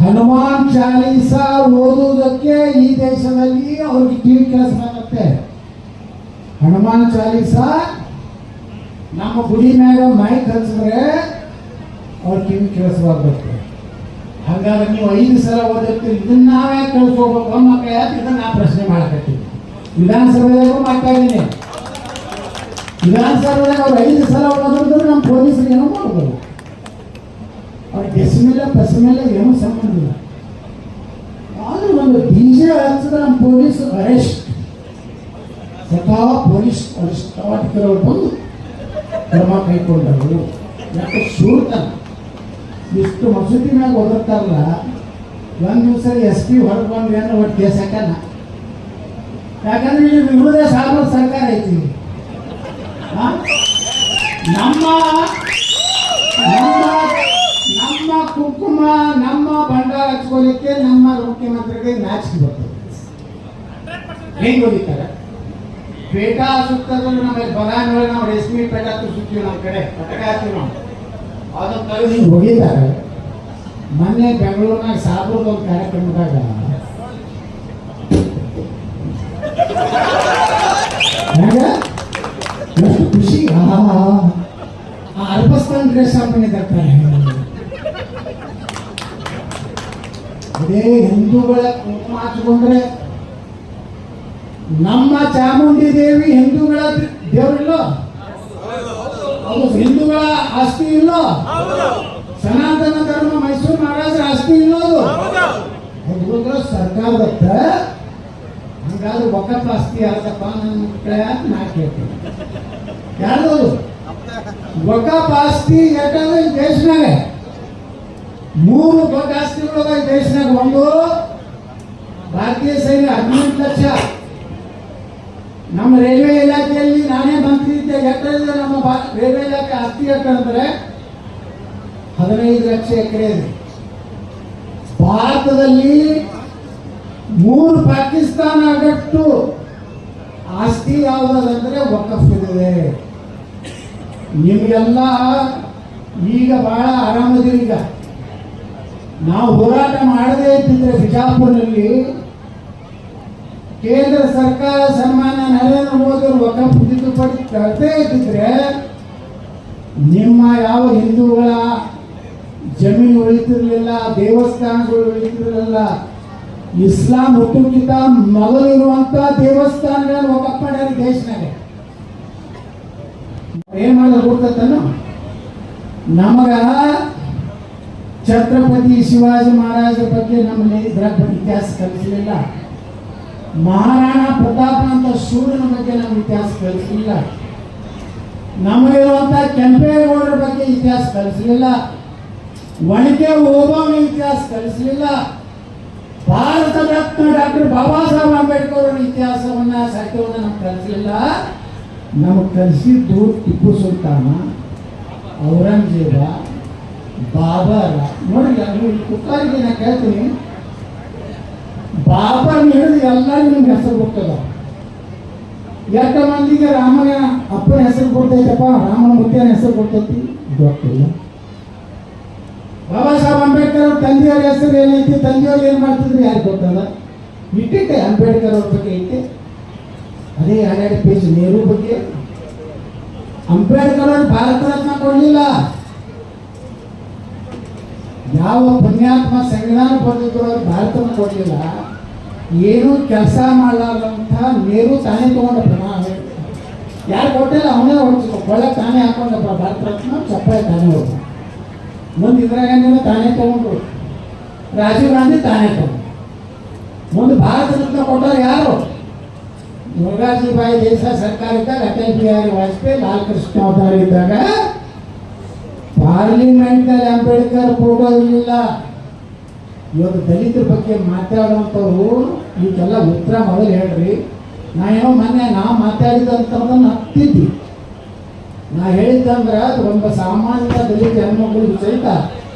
ಹನುಮಾನ್ ಚಾಲೀಸ ಓದುವುದಕ್ಕೆ ಈ ದೇಶದಲ್ಲಿ ಅವ್ರಿಗೆ ಟಿವಿ ಕೆಲಸ ಆಗುತ್ತೆ. ಹನುಮಾನ್ ಚಾಲೀಸ ನಮ್ಮ ಗುಡಿ ಮ್ಯಾಗ ಮೈಕ್ ಹಚ್ಚಿದ್ರೆ ಅವ್ರ ಟಿವಿ ಕೆಲಸವಾಗಬೇಕು. ಹಾಗಾದ್ರೆ ನೀವು 5 ಸಲ ಓದಿರ್ತೀರಿ, ಇದನ್ನ ನಾವೇ ಕಳಿಸ್ಕೋಬೇಕು ಮಕ್ಕಳ ಯಾಕೆ? ಇದನ್ನ ನಾ ಪ್ರಶ್ನೆ ಮಾಡಕತ್ತೀವಿ. ವಿಧಾನಸಭೆಯಾಗೂ ಮಾಡ್ತಾ ಇದ್ದೀನಿ. ವಿಧಾನಸಭೆದಾಗ ಅವ್ರು 5 ಸಲ ಓದಿದ್ರು ನಮ್ಮ ಪೊಲೀಸರು ಏನೋ ಮಾಡ್ಬೋದು. ಅವ್ರ ಡೆಸಿಮೇಲೆ ಪಸಿಮೇಲೆ ಏನೂ ಸಂಬಂಧ ಇಲ್ಲ. ಆದ್ರೆ ಒಂದು DJ ಹಚ್ಚಿದ್ರೆ ನಮ್ಮ ಪೊಲೀಸ್ ಅರೆಸ್ಟ್, ಸ್ವತಃ ಪೊಲೀಸ್ ಅರೆಸ್ಟಾಟಿಕರವ್ರು ಬಂದು ಕ್ರಮ ಕೈಗೊಂಡರು. ಯಾಕೆ ಶೂರ್ತನ ಇಷ್ಟು ಮಸೂತಿ ಮ್ಯಾಗ ಓದಿರ್ತಾರಲ್ಲ, ಒಂದು ದಿವಸ SP ಹೊರಗೆ ಬಂದ್ವಿ ಅಂದ್ರೆ ಒಟ್ಟು ಕೇಸ್ ಹಾಕಣ. ಯಾಕಂದ್ರೆ ಇಲ್ಲಿ ವಿರೋಧ ಸಾಗರ ಸರ್ಕಾರ ಐತಿ. ನಮ್ಮ ನಮ್ಮ ಕುಂಕುಮ, ನಮ್ಮ ಬಂಡಾರ ಹಚ್ಕೋಲಿಕ್ಕೆ ನಮ್ಮ ಮುಖ್ಯಮಂತ್ರಿಗೆ ನಾಚಿಕೆ ಬರ್ತದೆ. ಹೆಂಗ್ ಹೊಡಿತಾರೆ? ಪೇಟ ಸುತ್ತದಲ್ಲಿ ನಮಗೆ ಬಗಾನೊಳಗೆ ನಾವು ರೇಷ್ಮೆ ಪೇಟ ಸುತ್ತೀವಿ, ನಮ್ಮ ಕಡೆ ಪಟಕ ಹಾಕ್ತೀವಿ ನಾವು. ಅದನ್ನು ತೆಗೆದು ಹಿಂಗೆ ಹೋಗಿದ್ದಾರೆ. ಮೊನ್ನೆ ಬೆಂಗಳೂರಿನಾಗ ಸಾಬ್ರದ ಒಂದು ಕಾರ್ಯಕ್ರಮದಾಗ ಎಷ್ಟು ಖುಷಿ. ಆ ಅರ್ಬಸ್ತಾನ್ ಡ್ರೆಸ್ ಹಾಕೊಂಡಿದ್ದಾರೆ. ಅದೇ ಹಿಂದೂಗಳ ಕುಂಕುಮ ಹಚ್ಕೊಂಡ್ರೆ ನಮ್ಮ ಚಾಮುಂಡಿ ದೇವಿ ಹಿಂದೂಗಳ ದೇವರಿಲ್ಲೋ, ಅದು ಹಿಂದೂಗಳ ಆಸ್ತಿ ಇಲ್ಲೋ, ಸನಾತನ ಧರ್ಮ ಮೈಸೂರು ಮಹಾರಾಜರ ಆಸ್ತಿ ಇಲ್ಲೋದು ಅದು ಸರ್ಕಾರದತ್ತ. ಹಂಗಾದ್ರೆ ವಕಫ್ ಆಸ್ತಿ ಯಾರ್ದಪ್ಪ ನನ್ನ ನಾ ಕೇಳ್ತೀನಿ, ಯಾರ್ದು ವಕಫ್ ಆಸ್ತಿ? ಯಾಕಂದ್ರೆ ಈ ದೇಶನಾಗ 3 ದೊಡ್ಡ ಆಸ್ತಿಗಳು ಈ ದೇಶನಾಗ. ಒಂದು ಭಾರತೀಯ ಸೈನ್ಯ 18 ಲಕ್ಷ. ನಮ್ಮ ರೈಲ್ವೆ ಇಲಾಖೆಯಲ್ಲಿ ನಾನೇ ಮಂತ್ರಿ ಇದ್ದೆ, ಎಕರೆ ನಮ್ಮ ರೈಲ್ವೆ ಇಲಾಖೆ ಆಸ್ತಿ ಎಕರೆ 15 ಲಕ್ಷ ಎಕರೆ ಇದೆ. ಭಾರತದಲ್ಲಿ 3 ಪಾಕಿಸ್ತಾನ ಆಗಟ್ಟು ಆಸ್ತಿ ಯಾವುದಂದ್ರೆ ವಕಫ್ ಇದೆ. ನಿಮಗೆಲ್ಲ ಈಗ ಬಹಳ ಆರಾಮದಿರಿ. ಈಗ ನಾವು ಹೋರಾಟ ಮಾಡದೇ ಇದ್ದಿದ್ರೆ ಬಿಜಾಪುರದಲ್ಲಿ ಕೇಂದ್ರ ಸರ್ಕಾರ ಸನ್ಮಾನ್ಯ ನರೇಂದ್ರ ಮೋದಿ ಅವರು ವಕಫ್ ತಿದ್ದುಪಡಿ ತರದೇ ಇದ್ದಿದ್ರೆ ನಿಮ್ಮ ಯಾವ ಹಿಂದೂಗಳ ಜಮೀನು ಉಳಿತಿರ್ಲಿಲ್ಲ, ದೇವಸ್ಥಾನಗಳು ಉಳಿತಿರ್ಲಿಲ್ಲ. ಇಸ್ಲಾಂ ಹುಟ್ಟುಕಿಂತ ಮೊದಲಿರುವಂತ ದೇವಸ್ಥಾನಗಳನ್ನು ವಕಫ್ ಮಾಡ್ಯಾರ ದೇಶನಾಗ. ಏನ್ ಮಾಡೋದು ಗೊತ್ತೇನು? ನಮಗ ಛತ್ರಪತಿ ಶಿವಾಜಿ ಮಹಾರಾಜರ ಬಗ್ಗೆ ನಮ್ಮಲ್ಲಿ ಇತಿಹಾಸ ಕಲಿಸಲಿಲ್ಲ. ಮಹಾರಾಣಾ ಪ್ರತಾಪ್ ಅಂತ ಶೂರನ ಬಗ್ಗೆ ನಮ್ಗೆ ಇತಿಹಾಸ ಕಲಿಸಲಿಲ್ಲ. ನಮಗಿರುವಂತ ಕೆಂಪೇಗೌಡರ ಬಗ್ಗೆ ಇತಿಹಾಸ ಕಲಿಸಲಿಲ್ಲ. ಒಣಕೆ ಓಬವ್ವನ ಇತಿಹಾಸ ಕಲಿಸಲಿಲ್ಲ. ಭಾರತ ರತ್ನ ಡಾಕ್ಟರ್ ಬಾಬಾ ಸಾಹೇಬ್ ಅಂಬೇಡ್ಕರ್ ಅವರ ಇತಿಹಾಸವನ್ನ ಸಾಹಿತ್ಯವನ್ನ ನಮ್ಗೆ ಕಲಿಸಲಿಲ್ಲ. ನಮಗೆ ಕಲಿಸಿದ್ದು ಟಿಪ್ಪು ಸುಲ್ತಾನ, ಔರಂಗಜೇಬ, ಬಾಬರ. ನೋಡಿ ಕುಕ್ಕಾರಿಗೆ ನಾ ಕೇಳ್ತೀನಿ, ಬಾಬರ್ ಹಿಡಿದು ಎಲ್ಲರಿಗೂ ನಿಮ್ಗೆ ಹೆಸರು ಕೊಡ್ತದ. ಎಷ್ಟು ಮಂದಿಗೆ ರಾಮನ ಅಪ್ಪನ ಹೆಸರು ಕೊಡ್ತೈತಪ್ಪ, ರಾಮನ ಮುತ್ತಿನ ಹೆಸರು ಕೊಡ್ತೈತಿ ಗೊತ್ತಿಲ್ಲ. ಬಾಬಾ ಸಾಹೇಬ್ ಅಂಬೇಡ್ಕರ್ ಅವ್ರ ತಂದೆಯವ್ರ ಹೆಸರು ಏನೈತಿ, ತಂದೆಯವ್ರು ಏನ್ ಮಾಡ್ತಿದ್ರು ಯಾರು ಗೊತ್ತದ? ಇಟ್ಟಿಟ್ಟೆ ಅಂಬೇಡ್ಕರ್ ಅವ್ರ ಬಗ್ಗೆ ಐತೆ. ಅದೇ 2 ಪೇಜ್ ನೆಹರು ಬಗ್ಗೆ. ಅಂಬೇಡ್ಕರ್ ಅವರು ಭಾರತ ರತ್ನ ಕೊಡಲಿಲ್ಲ. ಯಾವ ಪುಣ್ಯಾತ್ಮ ಸಂವಿಧಾನ ಬರೆದಿದ್ರು ಅವ್ರು ಭಾರತನ ಕೊಡಲಿಲ್ಲ. ಏನು ಕೆಲಸ ಮಾಡಲಾರಂತ ನೆಹರು ತಾನೇ ತಗೊಂಡಪ್ಪ. ಯಾರು ಕೊಟ್ಟಿಲ್ಲ, ಅವನೇ ಹೊಡ್ಕೊಳ್ಳ ತಾನೇ ಹಾಕೊಂಡಪ್ಪ ಭಾರತ ರತ್ನ. ಚಪ್ಪಾಳೆ ತಾನೇ ಹೋದ. ಮುಂದೆ ಇಂದಿರಾ ಗಾಂಧಿನ ತಾನೇ ತಗೊಂಡ್ರು, ರಾಜೀವ್ ಗಾಂಧಿ ತಾನೇ ತಗೊಂಡು. ಮುಂದೆ ಭಾರತ ರತ್ನ ಕೊಟ್ಟರು ಯಾರು? ಮೊರಾರ್ಜಿ ಭಾಯಿ ದೇಸಾಯಿ ಸರ್ಕಾರ ಇದ್ದಾಗ, ಅಟಲ್ ಬಿಹಾರಿ ವಾಜಪೇಯಿ, ಲಾಲ್ ಕೃಷ್ಣ ಅವತಾರ ಇದ್ದಾಗ ಪಾರ್ಲಿಮೆಂಟ್ ನಲ್ಲಿ ಅಂಬೇಡ್ಕರ್ ಫೋಟೋ ಇರಲಿಲ್ಲ. ಇವತ್ತು ದಲಿತರ ಬಗ್ಗೆ ಮಾತಾಡುವಂಥವ್ರು ಈಗೆಲ್ಲ ಉತ್ತರ ಮೊದಲು ಹೇಳ್ರಿ. ನಾ ಏನೋ ಮೊನ್ನೆ ನಾ ಮಾತಾಡಿದಂಥದ್ದನ್ನು ಹತ್ತಿದ್ದಿ. ನಾ ಹೇಳಿದ್ದಂದ್ರೆ ಅದು ಒಬ್ಬ ಸಾಮಾನ್ಯ ದಲಿತ ಹೆಣ್ಮಕ್ಳಿಗೆ ಸಹಿತ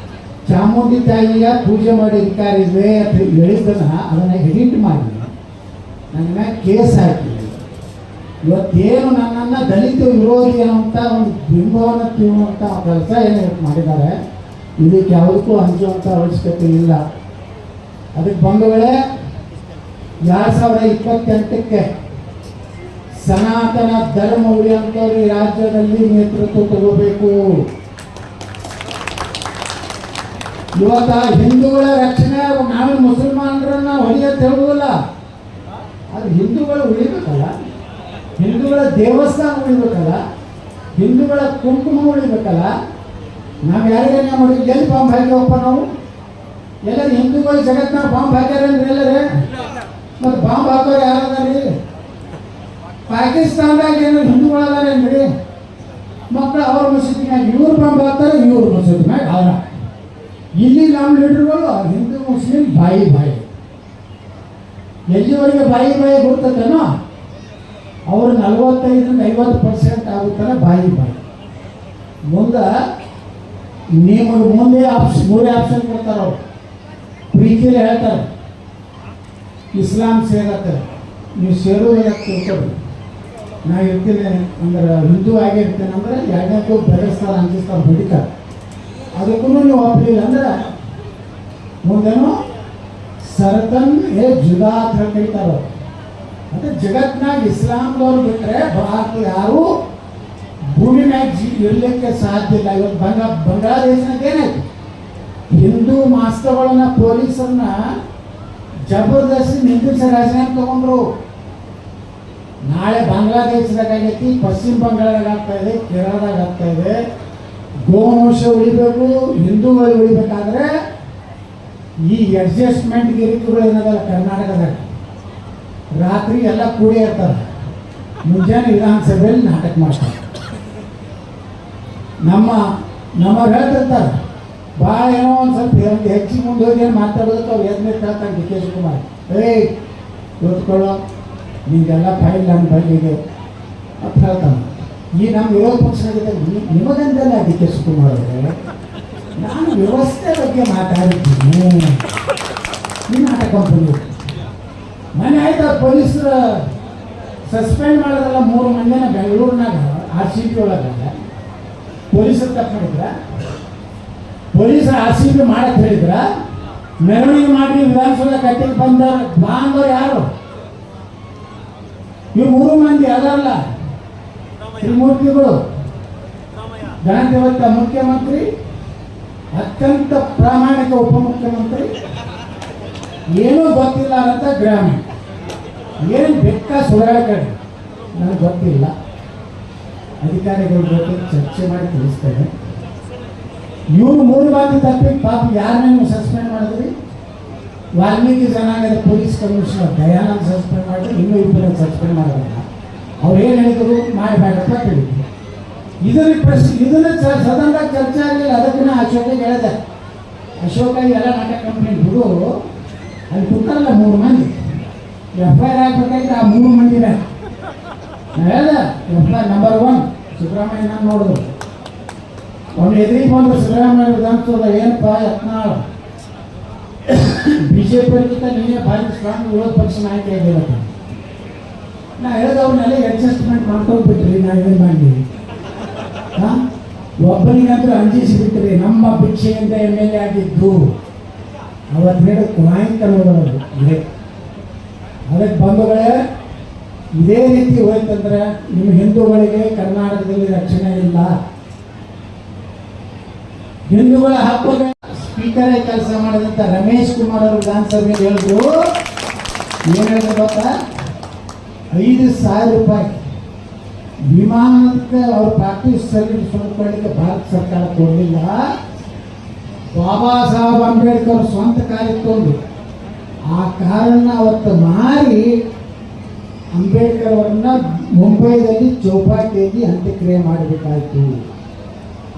ಚಾಮುಂಡಿ ತಾಯಿಯ ಪೂಜೆ ಮಾಡಿ ಅಧಿಕಾರ ಇದೆ ಅಂತ ಹೇಳಿದ್ದನ್ನ ಅದನ್ನ ಎಡಿಟ್ ಮಾಡಿ ನನ್ನ ಮ್ಯಾಗ ಕೇಸ್ ಹಾಕಿ ಇವತ್ತೇನು ನನ್ನನ್ನು ದಲಿತ ವಿರೋಧಿ ಅನ್ನುವಂಥ ಒಂದು ಬಿಂಬವನ್ನು ತಿನ್ನುವಂಥ ಕೆಲಸ ಏನು ಮಾಡಿದ್ದಾರೆ, ಇದಕ್ಕೆ ಯಾವುದಕ್ಕೂ ಹಂಚುವಂಥ ಅವಶ್ಯಕತೆ ಇಲ್ಲ. ಅದಕ್ಕೆ ಬಂಧುಗಳೇ, 2028ಕ್ಕೆ ಸನಾತನ ಧರ್ಮ ಉಳಿಯುವಂಥವ್ರು ಈ ರಾಜ್ಯದಲ್ಲಿ ನೇತೃತ್ವ ತಗೋಬೇಕು. ಇವತ್ತ ಹಿಂದೂಗಳ ರಕ್ಷಣೆ ನಾವೇ ಮುಸಲ್ಮಾನರನ್ನ ಹೊಡೆಯೋದು ಹೇಳುವುದಿಲ್ಲ. ಅದು ಹಿಂದೂಗಳು ಉಳಿಬೇಕಲ್ಲ, ಹಿಂದೂಗಳ ದೇವಸ್ಥಾನ ಉಳಿಬೇಕಲ್ಲ, ಹಿಂದೂಗಳ ಕುಂಕುಮ ಉಳಿಬೇಕಲ್ಲ. ನಾವು ಯಾರಿಗೇನ ನೋಡಿ ಎಲ್ಲಿ ಬಾಂಬ್ ಹಾಕಿವಪ್ಪ ನಾವು? ಎಲ್ಲರೂ ಹಿಂದೂಗಳು ಜಗತ್ತಿನ ಬಾಂಬ್ ಹಾಕ್ಯಾರೇನ್ರಿ? ಎಲ್ಲರೇ ಮತ್ತೆ ಬಾಂಬ್ ಹಾಕೋರು ಯಾರದಾರಿ? ಪಾಕಿಸ್ತಾನದಾಗ ಏನು ಹಿಂದೂಗಳದಾರೇನ್ರಿ? ಮಕ್ಕಳು ಅವ್ರ ಮಸೀದಿನಾಗ ಇವ್ರು ಬಾಂಬ್ ಹಾಕ್ತಾರೆ, ಇವ್ರ ಮಸೀದಿನಾಗ ಅವರ. ಇಲ್ಲಿ ನಮ್ಮ ಲೀಡರ್ಗಳು ಹಿಂದೂ ಮುಸ್ಲಿಂ ಬಾಯಿ ಬಾಯಿ. ಎಲ್ಲಿವರೆಗೆ ಬಾಯಿ ಬಾಯಿ ಗೊತ್ತೇನೋ ಅವರು 45-50% ಆಗುತ್ತಾರೆ ಬಾಯಿ ಬಾಯಿ. ಮುಂದೆ ನಿಮಗೆ ಮುಂದೆ 3 ಆಪ್ಷನ್ ಕೊಡ್ತಾರೆ. ಅವರು ಪ್ರೀತಿಯಲ್ಲಿ ಹೇಳ್ತಾರೆ ಇಸ್ಲಾಂ ಸೇರತ್ತಾರೆ, ನೀವು ಸೇರೋದಿಲ್ಲ ತಿಳ್ಕೊಳ್ರಿ. ನಾ ಇರ್ತೀನಿ ಅಂದ್ರೆ ಹಿಂದೂ ಆಗಿರ್ತೇನೆ ಅಂದ್ರೆ 2ನೇದು ಬೆಳೆಸ್ತಾರೆ, ಅಂಜಿಸ್ತಾರೆ, ಹೊಡಿತಾರೆ. ಅದಕ್ಕೂ ನೀವು ಒಪ್ಪಲಿಲ್ಲ ಅಂದ್ರೆ ಮುಂದೇನು ಸರ್ಕನ್ ಜುದಾ ಅಂತ ಕರೀತಾರೆ. ಮತ್ತೆ ಜಗತ್ನಾಗ ಇಸ್ಲಾಂದವ್ರು ಬಿಟ್ಟರೆ ಭಾರತ ಯಾರು ಭೂಮಿ ಮ್ಯಾಗ ಇರ್ಲಿಕ್ಕೆ ಸಾಧ್ಯ ಇಲ್ಲ. ಇವತ್ತು ಬಾಂಗ್ಲಾದೇಶನಾಗ ಏನಾಯ್ತು? ಹಿಂದೂ ಮಾಸ್ತರುಗಳನ್ನ ಪೊಲೀಸರನ್ನ ಜಬರ್ದಸ್ತಿ ನಿಂದಿಸಿ ರಾಜೀನಾಮೆ ತಗೊಂಡ್ರು. ನಾಳೆ ಬಾಂಗ್ಲಾದೇಶದಾಗ ಆಗೈತಿ, ಪಶ್ಚಿಮ ಬಂಗಾಳದಾಗ ಆಗ್ತಾ ಇದೆ, ಕೇರಳದಾಗ ಆಗ್ತಾ ಇದೆ. ಗೋವಂಶ ಉಳಿಬೇಕು, ಹಿಂದೂಗಳು ಉಳಿಬೇಕಾದ್ರೆ ಈ ಅಡ್ಜಸ್ಟ್ಮೆಂಟ್ ಗಿರಿಕುಗಳು ಏನದಲ್ಲ ಕರ್ನಾಟಕದಾಗ ರಾತ್ರಿ ಎಲ್ಲ ಕೂಡಿ ಇರ್ತಾರೆ, ಮುಂಜಾನೆ ವಿಧಾನಸಭೆಯಲ್ಲಿ ನಾಟಕ ಮಾಡ್ತಾರೆ. ನಮ್ಮ ಹೇಳ್ತಿರ್ತಾರೆ ಭಾಳ ಏನೋ ಒಂದು ಸ್ವಲ್ಪ ಹೆಚ್ಚಿಗೆ ಮುಂದೆ ಹೋಗಿ ಏನು ಮಾತಾಡೋದಕ್ಕೆ ಅವ್ರು ಎದ್ಮೇಲೆ ಕೇಳ್ತಾನೆ ಡಿ ಕೆ ಶಿವಕುಮಾರ್, ಓದ್ಕೊಳ್ಳೋ ನಿಮಗೆಲ್ಲ ಫೈಲ್ ನಮ್ಮ ಬಲ್ಲಿದೆ ಅಂತ ಹೇಳ್ತಾನೆ. ಈ ನಮ್ಮ ವಿರೋಧ ಪಕ್ಷದ ನಿಮಗಂದಲ್ಲ ಡಿ ಕೆ ಶಿವಕುಮಾರ್ ಅವರೇ, ನಾನು ವ್ಯವಸ್ಥೆ ಬಗ್ಗೆ ಮಾತಾಡಿದ್ದೀನಿ. ಈ ನಾಟಕ ಕಂಪನಿ ಮನೆ ಆಯ್ತು ಪೊಲೀಸರು ಸಸ್ಪೆಂಡ್ ಮಾಡೋದಲ್ಲ 3 ಮಂದಿನ ಬೆಂಗಳೂರಿನಾಗ RCB ಒಳಗೆ ಪೊಲೀಸರು ತಪ್ಪು ಮಾಡಿದ್ರ, ಪೊಲೀಸರು RCB ಮಾಡಕ್ಕೆ ಹೇಳಿದ್ರ, ಮೆರವಣಿಗೆ ಮಾಡಿ ವಿಧಾನಸೌಧ ಕಟ್ಟಿಗೆ ಬಂದವ್ರು ಬಾಂದವ್ರು ಯಾರು? ಇವು 3 ಮಂದಿ ಅದಲ್ಲ ತ್ರಿಮೂರ್ತಿಗಳು. ಗಣದೇವತ್ತ ಮುಖ್ಯಮಂತ್ರಿ, ಅತ್ಯಂತ ಪ್ರಾಮಾಣಿಕ ಉಪಮುಖ್ಯಮಂತ್ರಿ, ಏನೂ ಗೊತ್ತಿಲ್ಲ ಅಂತ ಗ್ರಾಮೀಣ. ಏನು ಬೆಕ್ಕ ಸುಧಾರಕಡೆ ನನಗೆ ಗೊತ್ತಿಲ್ಲ, ಅಧಿಕಾರಿಗಳ ಜೊತೆ ಚರ್ಚೆ ಮಾಡಿ ತಿಳಿಸ್ತೇನೆ. ಇವರು 3 ಬಾರಿ ತಪ್ಪಿ ಪಾಪ ಯಾರನ್ನೇನು ಸಸ್ಪೆಂಡ್ ಮಾಡಿದ್ರಿ? ವಾಲ್ಮೀಕಿ ಜನಾಂಗದ ಪೊಲೀಸ್ ಕಮಿಷನರ್ ದಯಾನಂದ್ ಸಸ್ಪೆಂಡ್ ಮಾಡಿದ್ರು, ಇನ್ನೂ 2 ಸಸ್ಪೆಂಡ್ ಮಾಡೋದಿಲ್ಲ. ಅವ್ರು ಏನು ಹೇಳಿದ್ರು ಮಾಡಬೇಕಪ್ಪ ಹೇಳಿದ್ರು. ಇದನ್ನ ಸದನದಾಗ ಚರ್ಚೆ ಆಗಲಿಲ್ಲ. ಅದಕ್ಕೆ ಅಶೋಕಿಗೆ ಹೇಳಿದೆ, ಅಶೋಕ ಎಲ್ಲ ನಾಟಕ ಕಂಪ್ನಿ ಬಿಡು, ಅಲ್ಲಿ ಕೂತಾರಲ್ಲ 3 ಮಂದಿ FIR ಆಗ್ಬೇಕಾಯ್ತು ಆ 3 ಮಂದಿನ ಹೇಳಿದೆ. FIR ನಂಬರ್ 1 ಸಿದ್ದರಾಮಯ್ಯ ನೋಡಿದ್ರು, ಅವ್ನು ಎದುರಿಗೆ ಬಂದ್ರು ಸಿದ್ದರಾಮಯ್ಯ ವಿಧಾನಸೌಧ, ಏನಪ್ಪ ಯತ್ನಾಳ್ BJP ನೀನೇ ಭಾರಿ ಸ್ಟ್ರಾಂಗ್ ವಿರೋಧ ಪಕ್ಷ ನಾಯಕ ಇದ್ದೀರ. ನಾ ಹೇಳಿದ ಅವ್ರನ್ನೆಲ್ಲ ಅಡ್ಜಸ್ಟ್ಮೆಂಟ್ ಮಾಡ್ಕೊಂಡ್ಬಿಟ್ರಿ, ನಾವೇನು ಮಾಡಿ ಒಬ್ಬನಿಗಂತೂ ಅಂಜಿಸಿಬಿಟ್ರಿ. ನಮ್ಮ ಭಿಕ್ಷೆಯಿಂದ MLA ಆಗಿದ್ದು ಅವತ್ತು ಹೇಳಿ ನಾಯಕರುಗಳು ಇದೆ. ಅದಕ್ಕೆ ಬಂಧುಗಳೇ, ಇದೇ ರೀತಿ ಹೋಯ್ತಂದ್ರೆ ನಿಮ್ಮ ಹಿಂದೂಗಳಿಗೆ ಕರ್ನಾಟಕದಲ್ಲಿ ರಕ್ಷಣೆ ಇಲ್ಲ. ಹಿಂದೂಗಳ ಹಕ್ಕುಗಳ ಸ್ಪೀಕರ್ ಕೆಲಸ ಮಾಡಿದಂಥ ರಮೇಶ್ ಕುಮಾರ್ ಅವರು ವಿಧಾನಸಭೆಯಲ್ಲಿ ಹೇಳಿದ್ರು, ಏನು ಹೇಳಿದ್ರು ಗೊತ್ತಾ? 5,000 ರೂಪಾಯಿ ವಿಮಾನಕ್ಕೆ ಅವ್ರು ಪ್ರಾಕ್ಟೀಸ್ ಸರ್ವಿಸ್ ಕೊಡ್ಕೊಳ್ಳಿಕ್ಕೆ ಭಾರತ ಸರ್ಕಾರ ಕೊಡಲಿಲ್ಲ. ಬಾಬಾ ಸಾಹೇಬ್ ಅಂಬೇಡ್ಕರ್ ಸ್ವಂತ ಕಾರಿತ್ತೊಂದು, ಆ ಕಾರನ್ನು ಅವತ್ತು ಮಾರಿ ಅಂಬೇಡ್ಕರ್ ಅವರನ್ನ ಮುಂಬೈದಲ್ಲಿ ಚೌಪಾಟಿಯಲ್ಲಿ ಅಂತ್ಯಕ್ರಿಯೆ ಮಾಡಬೇಕಾಯಿತು.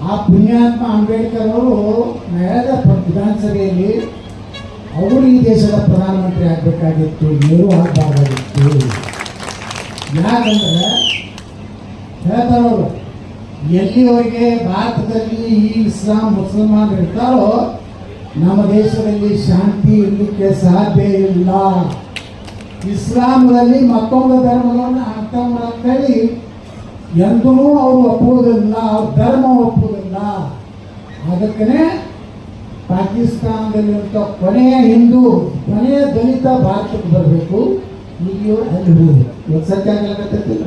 ಆ ಪುಣ್ಯಾತ್ಮ ಅಂಬೇಡ್ಕರ್ ಅವರು ನಡೆದ ವಿಧಾನಸಭೆಯಲ್ಲಿ ಅವರು ಈ ದೇಶದ ಪ್ರಧಾನಮಂತ್ರಿ ಆಗಬೇಕಾಗಿತ್ತು, ನೆಹರು ಆಗಬಾರ್ದಾಗಿತ್ತು. ಯಾಕಂದ್ರೆ ಹೇಳ್ತಾರವರು, ಎಲ್ಲಿವರೆಗೆ ಭಾರತದಲ್ಲಿ ಈ ಇಸ್ಲಾಂ ಮುಸಲ್ಮಾನರು ಇರ್ತಾರೋ ನಮ್ಮ ದೇಶದಲ್ಲಿ ಶಾಂತಿ ಇರಲಿಕ್ಕೆ ಸಾಧ್ಯ ಇಲ್ಲ. ಇಸ್ಲಾಮದಲ್ಲಿ ಮತ್ತೊಂದು ಧರ್ಮಗಳನ್ನು ಅಂತೇಳಿ ಎಂದೂ ಅವರು ಒಪ್ಪುವುದಿಲ್ಲ, ಅವ್ರ ಧರ್ಮ ಒಪ್ಪುವುದಿಲ್ಲ. ಅದಕ್ಕೇ ಪಾಕಿಸ್ತಾನದಲ್ಲಿರುವಂಥ ಕೊನೆಯ ಹಿಂದೂ, ಕೊನೆಯ ದಲಿತ ಭಾರತಕ್ಕೆ ಬರಬೇಕು, ಇಲ್ಲಿ ಅಲ್ಲಿ ಹೋಗುದು. ಇವತ್ತು ಸತ್ಯ ಆಗಲಿಲ್ಲ.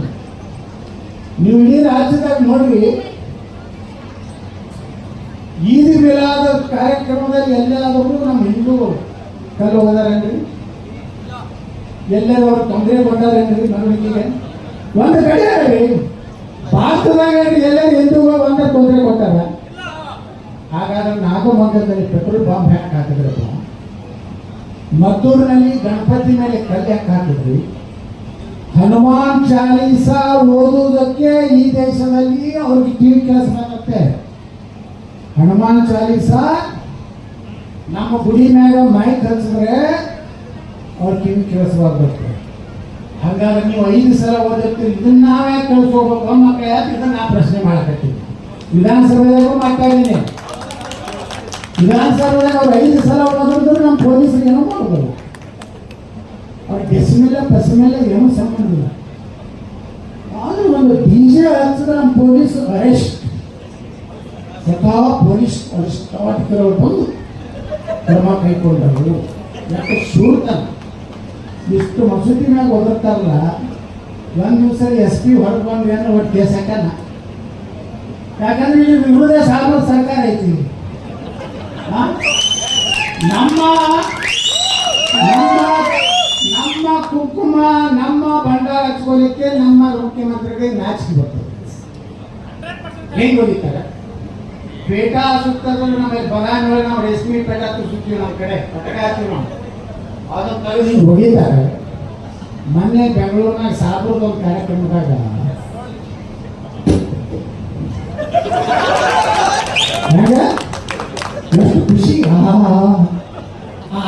ನೀವು ಇಡೀ ರಾಜ್ಯದಾಗ ನೋಡ್ರಿ, ಈದ್ ಮಿಲಾದ್ ಕಾರ್ಯಕ್ರಮದಲ್ಲಿ ಎಲ್ಲಾದರೂ ನಮ್ಮ ಹಿಂದೂಗಳು ಕಲ್ಲು ಹೋದಾರೇನ್ರಿ? ಎಲ್ಲರೂ ಅವ್ರು ತೊಂದರೆ ಕೊಟ್ಟಾರೇನ್ರಿ ಮೆರವಣಿಗೆಗೆ? ಒಂದು ಕಡೆ ರೀ ಭಾರತದಾಗ ಎಲ್ಲರೂ ಹಿಂದೂಗಳು ಒಂದೇ ತೊಂದರೆ ಕೊಟ್ಟಾರ. ಹಾಗಾದ್ರೆ ನಾಗಮಂಗಲದಲ್ಲಿ ಪೆಟ್ರೋಲ್ ಬಾಂಬ್ ಹ್ಯಾಕ್ ಹಾಕಿದ್ರಪ್ಪ, ಮದ್ದೂರಿನಲ್ಲಿ ಗಣಪತಿ ಮೇಲೆ ಕಲ್ಲು ಯಾಕೆ ಹಾಕಿದ್ರಿ? ಹನುಮಾನ್ ಚಾಲೀಸ ಓದುವುದಕ್ಕೆ ಈ ದೇಶದಲ್ಲಿ ಅವ್ರಿಗೆ ಟಿವಿ ಕೇಳಿಸ್ಬೇಕಾಗತ್ತೆ. ಹನುಮಾನ್ ಚಾಲೀಸ ನಮ್ಮ ಗುಡಿ ಮ್ಯಾಗ ಮೈಕ್ ಹಚ್ಚಿದ್ರೆ ಅವ್ರು ಟಿವಿ ಕೇಳಿಸ್ಬಾರ್ದು. ಹಾಗಾದ್ರೆ ನೀವು 5 ಸಲ ಓದಿರ್ತೀರಿ, ಇದನ್ನ ನಾವೇ ಕೇಳಿಸ್ಕೋಬೇಕು ಮಕ್ಕಳು, ಯಾಕೆ ಇದನ್ನ ನಾ ಪ್ರಶ್ನೆ ಮಾಡಕತ್ತೀವಿ. ವಿಧಾನಸಭೆದಾಗೂ ಮಾಡ್ತಾ ಇದ್ದೀನಿ. ವಿಧಾನಸಭೆದಾಗ ಅವ್ರು 5 ಸಲ ಓದಿದ್ರು ನಮ್ಮ ಪೊಲೀಸರಿಗೆ ಏನೋ ಮಾಡೋದು, ಅವ್ರ ಡೆಸಿಮೆಲ್ಲ ಪಸಿಮೆಲ್ಲ ಏನೂ ಸಂಬಂಧ ಇಲ್ಲ. ಆದರೂ ಒಂದು DJ ಹಚ್ಚಿದ್ರೆ ನಮ್ಮ ಪೊಲೀಸ್ ಅರೆಸ್ಟ್, ಸ್ವತಃ ಪೊಲೀಸ್ ಅಧಿಕಾರಿಗಳು ಬಂದು ಕ್ರಮ ಕೈಗೊಂಡರು. ಯಾಕೆ ಶೂರ್ತಾನ ಇಷ್ಟು ಮಸೂತಿ ಮ್ಯಾಗ ಓದಿರ್ತಾರಲ್ಲ, ಒಂದು ದಿವಸ SP ಹೊರಗೆ ಬಂದು ಏನೋ ಒಟ್ಟು ಕೇಸ್ ಹಾಕಣ. ಯಾಕಂದ್ರೆ ಇಲ್ಲಿ ವಿರೋಧ ಸಾಗರ ಸರ್ಕಾರ ಐತಿ, ಆ? ನಮ್ಮ ನಮ್ಮ ನಮ್ಮ ಕುಂಕುಮ ನಮ್ಮ ಬಂಡಾರ ಹಚ್ಕೊಳ್ಳಿಕ್ಕೆ ನಮ್ಮ ಮುಖ್ಯಮಂತ್ರಿಗೆ ನಾಚಿಕೆ ಬರ್ತದೆ. ಹೆಂಗ್ ಹೊಡಿತಾರೆ? ಪೇಟ ಸುತ್ತದ್ರು ನಮ್ಮಲ್ಲಿ ಬಗಾನೊಳಗೆ ನಾವು ರೇಷ್ಮೆ ಪೇಟ ಸುತ್ತೀವಿ, ನಮ್ಮ ಕಡೆ ಪಟಕ ಹಾಕ್ತೀವಿ ನಾವು. ಅದನ್ನ ತೆಗೆದು ಹಿಂಗೆ ಹೊಡಿತಾರೆ. ಮೊನ್ನೆ ಬೆಂಗಳೂರಿನಾಗ ಸಾಬ್ರದ ಒಂದು ಕಾರ್ಯಕ್ರಮದಾಗ ಎಷ್ಟು ಖುಷಿ.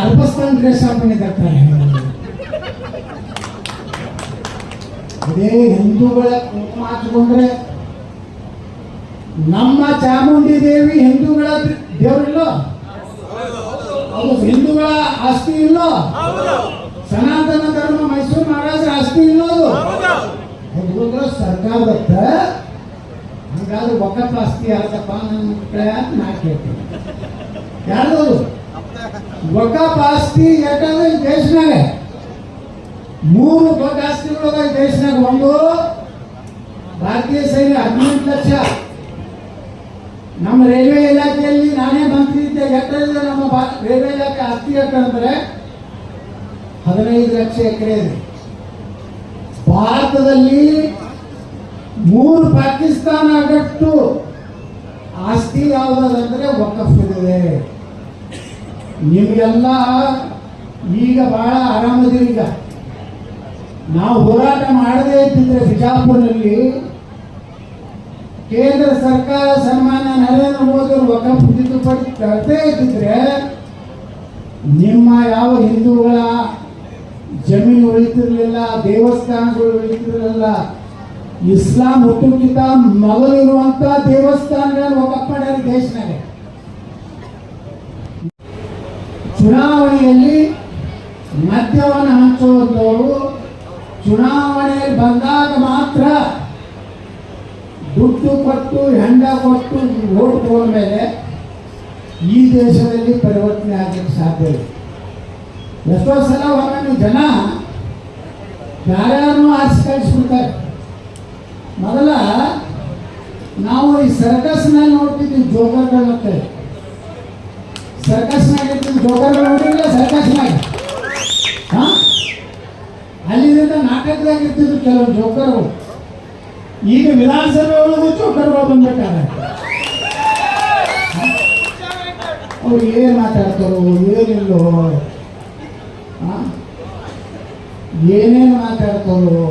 ಅರ್ಬಸ್ತಾನ್ ಡ್ರೆಸ್ ಹಾಕೊಂಡಿದ್ದಾರೆ. ಅದೇ ಹಿಂದೂಗಳ ಕುಂಕುಮ ಹಚ್ಕೊಂಡ್ರೆ ನಮ್ಮ ಚಾಮುಂಡಿ ದೇವಿ ಹಿಂದೂಗಳ ದೇವರಿಲ್ಲ, ಅದು ಹಿಂದೂಗಳ ಆಸ್ತಿ ಇಲ್ಲ. ಸನಾತನ ಧರ್ಮ ಮೈಸೂರು ಮಹಾರಾಜರ ಆಸ್ತಿ ಇಲ್ಲ. ಅದು ಸರ್ಕಾರದತ್ತ. ಹಾಗಾದ್ರೆ ವಕಫ್ ಆಸ್ತಿ ಯಾರದಪ್ಪ ನನ್ನ ಕಡೆ ನಾ ಕೇಳ್ತೀನಿ. ಯಾರ್ದು ವಕಫ್ ಆಸ್ತಿ? ಯಾಕಂದ್ರೆ ಈ ದೇಶನಾಗ 3 ದೊಡ್ಡ ಆಸ್ತಿಗಳದ ಈ ದೇಶನಾಗ. ಒಂದು ಭಾರತೀಯ ಸೈನ್ಯ 18 ಲಕ್ಷ. ನಮ್ಮ ರೈಲ್ವೆ ಇಲಾಖೆಯಲ್ಲಿ ನಾನೇ ಮಂತ್ರಿ ಇದ್ದೆ. ಎಕರೆ ನಮ್ಮ ರೈಲ್ವೆ ಇಲಾಖೆ ಆಸ್ತಿ ಯಾಕಂದ್ರೆ 15 ಲಕ್ಷ ಎಕರೆ ಇದೆ. ಭಾರತದಲ್ಲಿ 3 ಪಾಕಿಸ್ತಾನ ಆಗಟ್ಟು ಆಸ್ತಿ ಯಾವುದಂದ್ರೆ ವಕಫ್ ಇದೆ. ನಿಮಗೆಲ್ಲ ಈಗ ಬಹಳ ಆರಾಮದಿರಿ. ಈಗ ನಾವು ಹೋರಾಟ ಮಾಡದೇ ಇದ್ದಿದ್ರೆ ಬಿಜಾಪುರದಲ್ಲಿ ಕೇಂದ್ರ ಸರ್ಕಾರ ಸನ್ಮಾನ್ಯ ನರೇಂದ್ರ ಮೋದಿ ವಕಫ್ ತಿದ್ದುಪಡಿ ತರದೇ ಇದ್ದಿದ್ರೆ ನಿಮ್ಮ ಯಾವ ಹಿಂದೂಗಳ ಜಮೀನು ಉಳಿತಿರ್ಲಿಲ್ಲ, ದೇವಸ್ಥಾನಗಳು ಉಳಿತಿರಲಿಲ್ಲ. ಇಸ್ಲಾಂ ಹುಟ್ಟುಕ್ಕಿಂತ ಮೊದಲಿರುವಂತ ದೇವಸ್ಥಾನಗಳನ್ನು ವಕಫ್ ಮಾಡ್ಯಾರ ದೇಶನಾಗ. ಚುನಾವಣೆಯಲ್ಲಿ ಮದ್ಯವನ್ನು ಹಂಚುವಂಥವರು ಚುನಾವಣೆ ಬಂದಾಗ ಮಾತ್ರ ದುಡ್ಡು ಕೊಟ್ಟು ಹೆಂಡ ಕೊಟ್ಟು ವೋಟ್ ತಗೊಂಡ ಮೇಲೆ ಈ ದೇಶದಲ್ಲಿ ಪರಿವರ್ತನೆ ಆಗಲಿಕ್ಕೆ ಸಾಧ್ಯ ಇಲ್ಲ. ಎಷ್ಟೋ ಸಲ ಒಮ್ಮೆ ಜನ ಯಾರ್ಯಾರನ್ನೂ ಆರಿಸಿ ಕಳಿಸ್ಬಿಡ್ತಾರೆ. ಮೊದಲ ನಾವು ಈ ಸರ್ಕಸ್ನಲ್ಲಿ ನೋಡ್ತಿದ್ವಿ ಜೋಕರ್ಗಳು ಅಂತ. ಸರ್ಕಸ್ನಾಗ ಇರ್ತಿದ್ವಿ ಜೋಕರ್ಗಳು ನೋಡಿರಲಿಲ್ಲ ಸರ್ಕಸ್ನಾಗ. ಅಲ್ಲಿಂದ ನಾಟಕದಾಗ ಇರ್ತಿದ್ವಿ ಕೆಲವು ಜೋಕರ್ಗಳು. ಈಗ ವಿಧಾನಸಭೆ ಒಳಗೂ ಜೋಕರ್ಗಳು ಬಂದ್ಬೇಕಾದ್ರೆ ಅವ್ರು ಏನ್ ಮಾತಾಡ್ತಾರೋ ಏನಿಲ್ಲೋ, ಏನೇನು ಮಾತಾಡ್ತಾರೋ.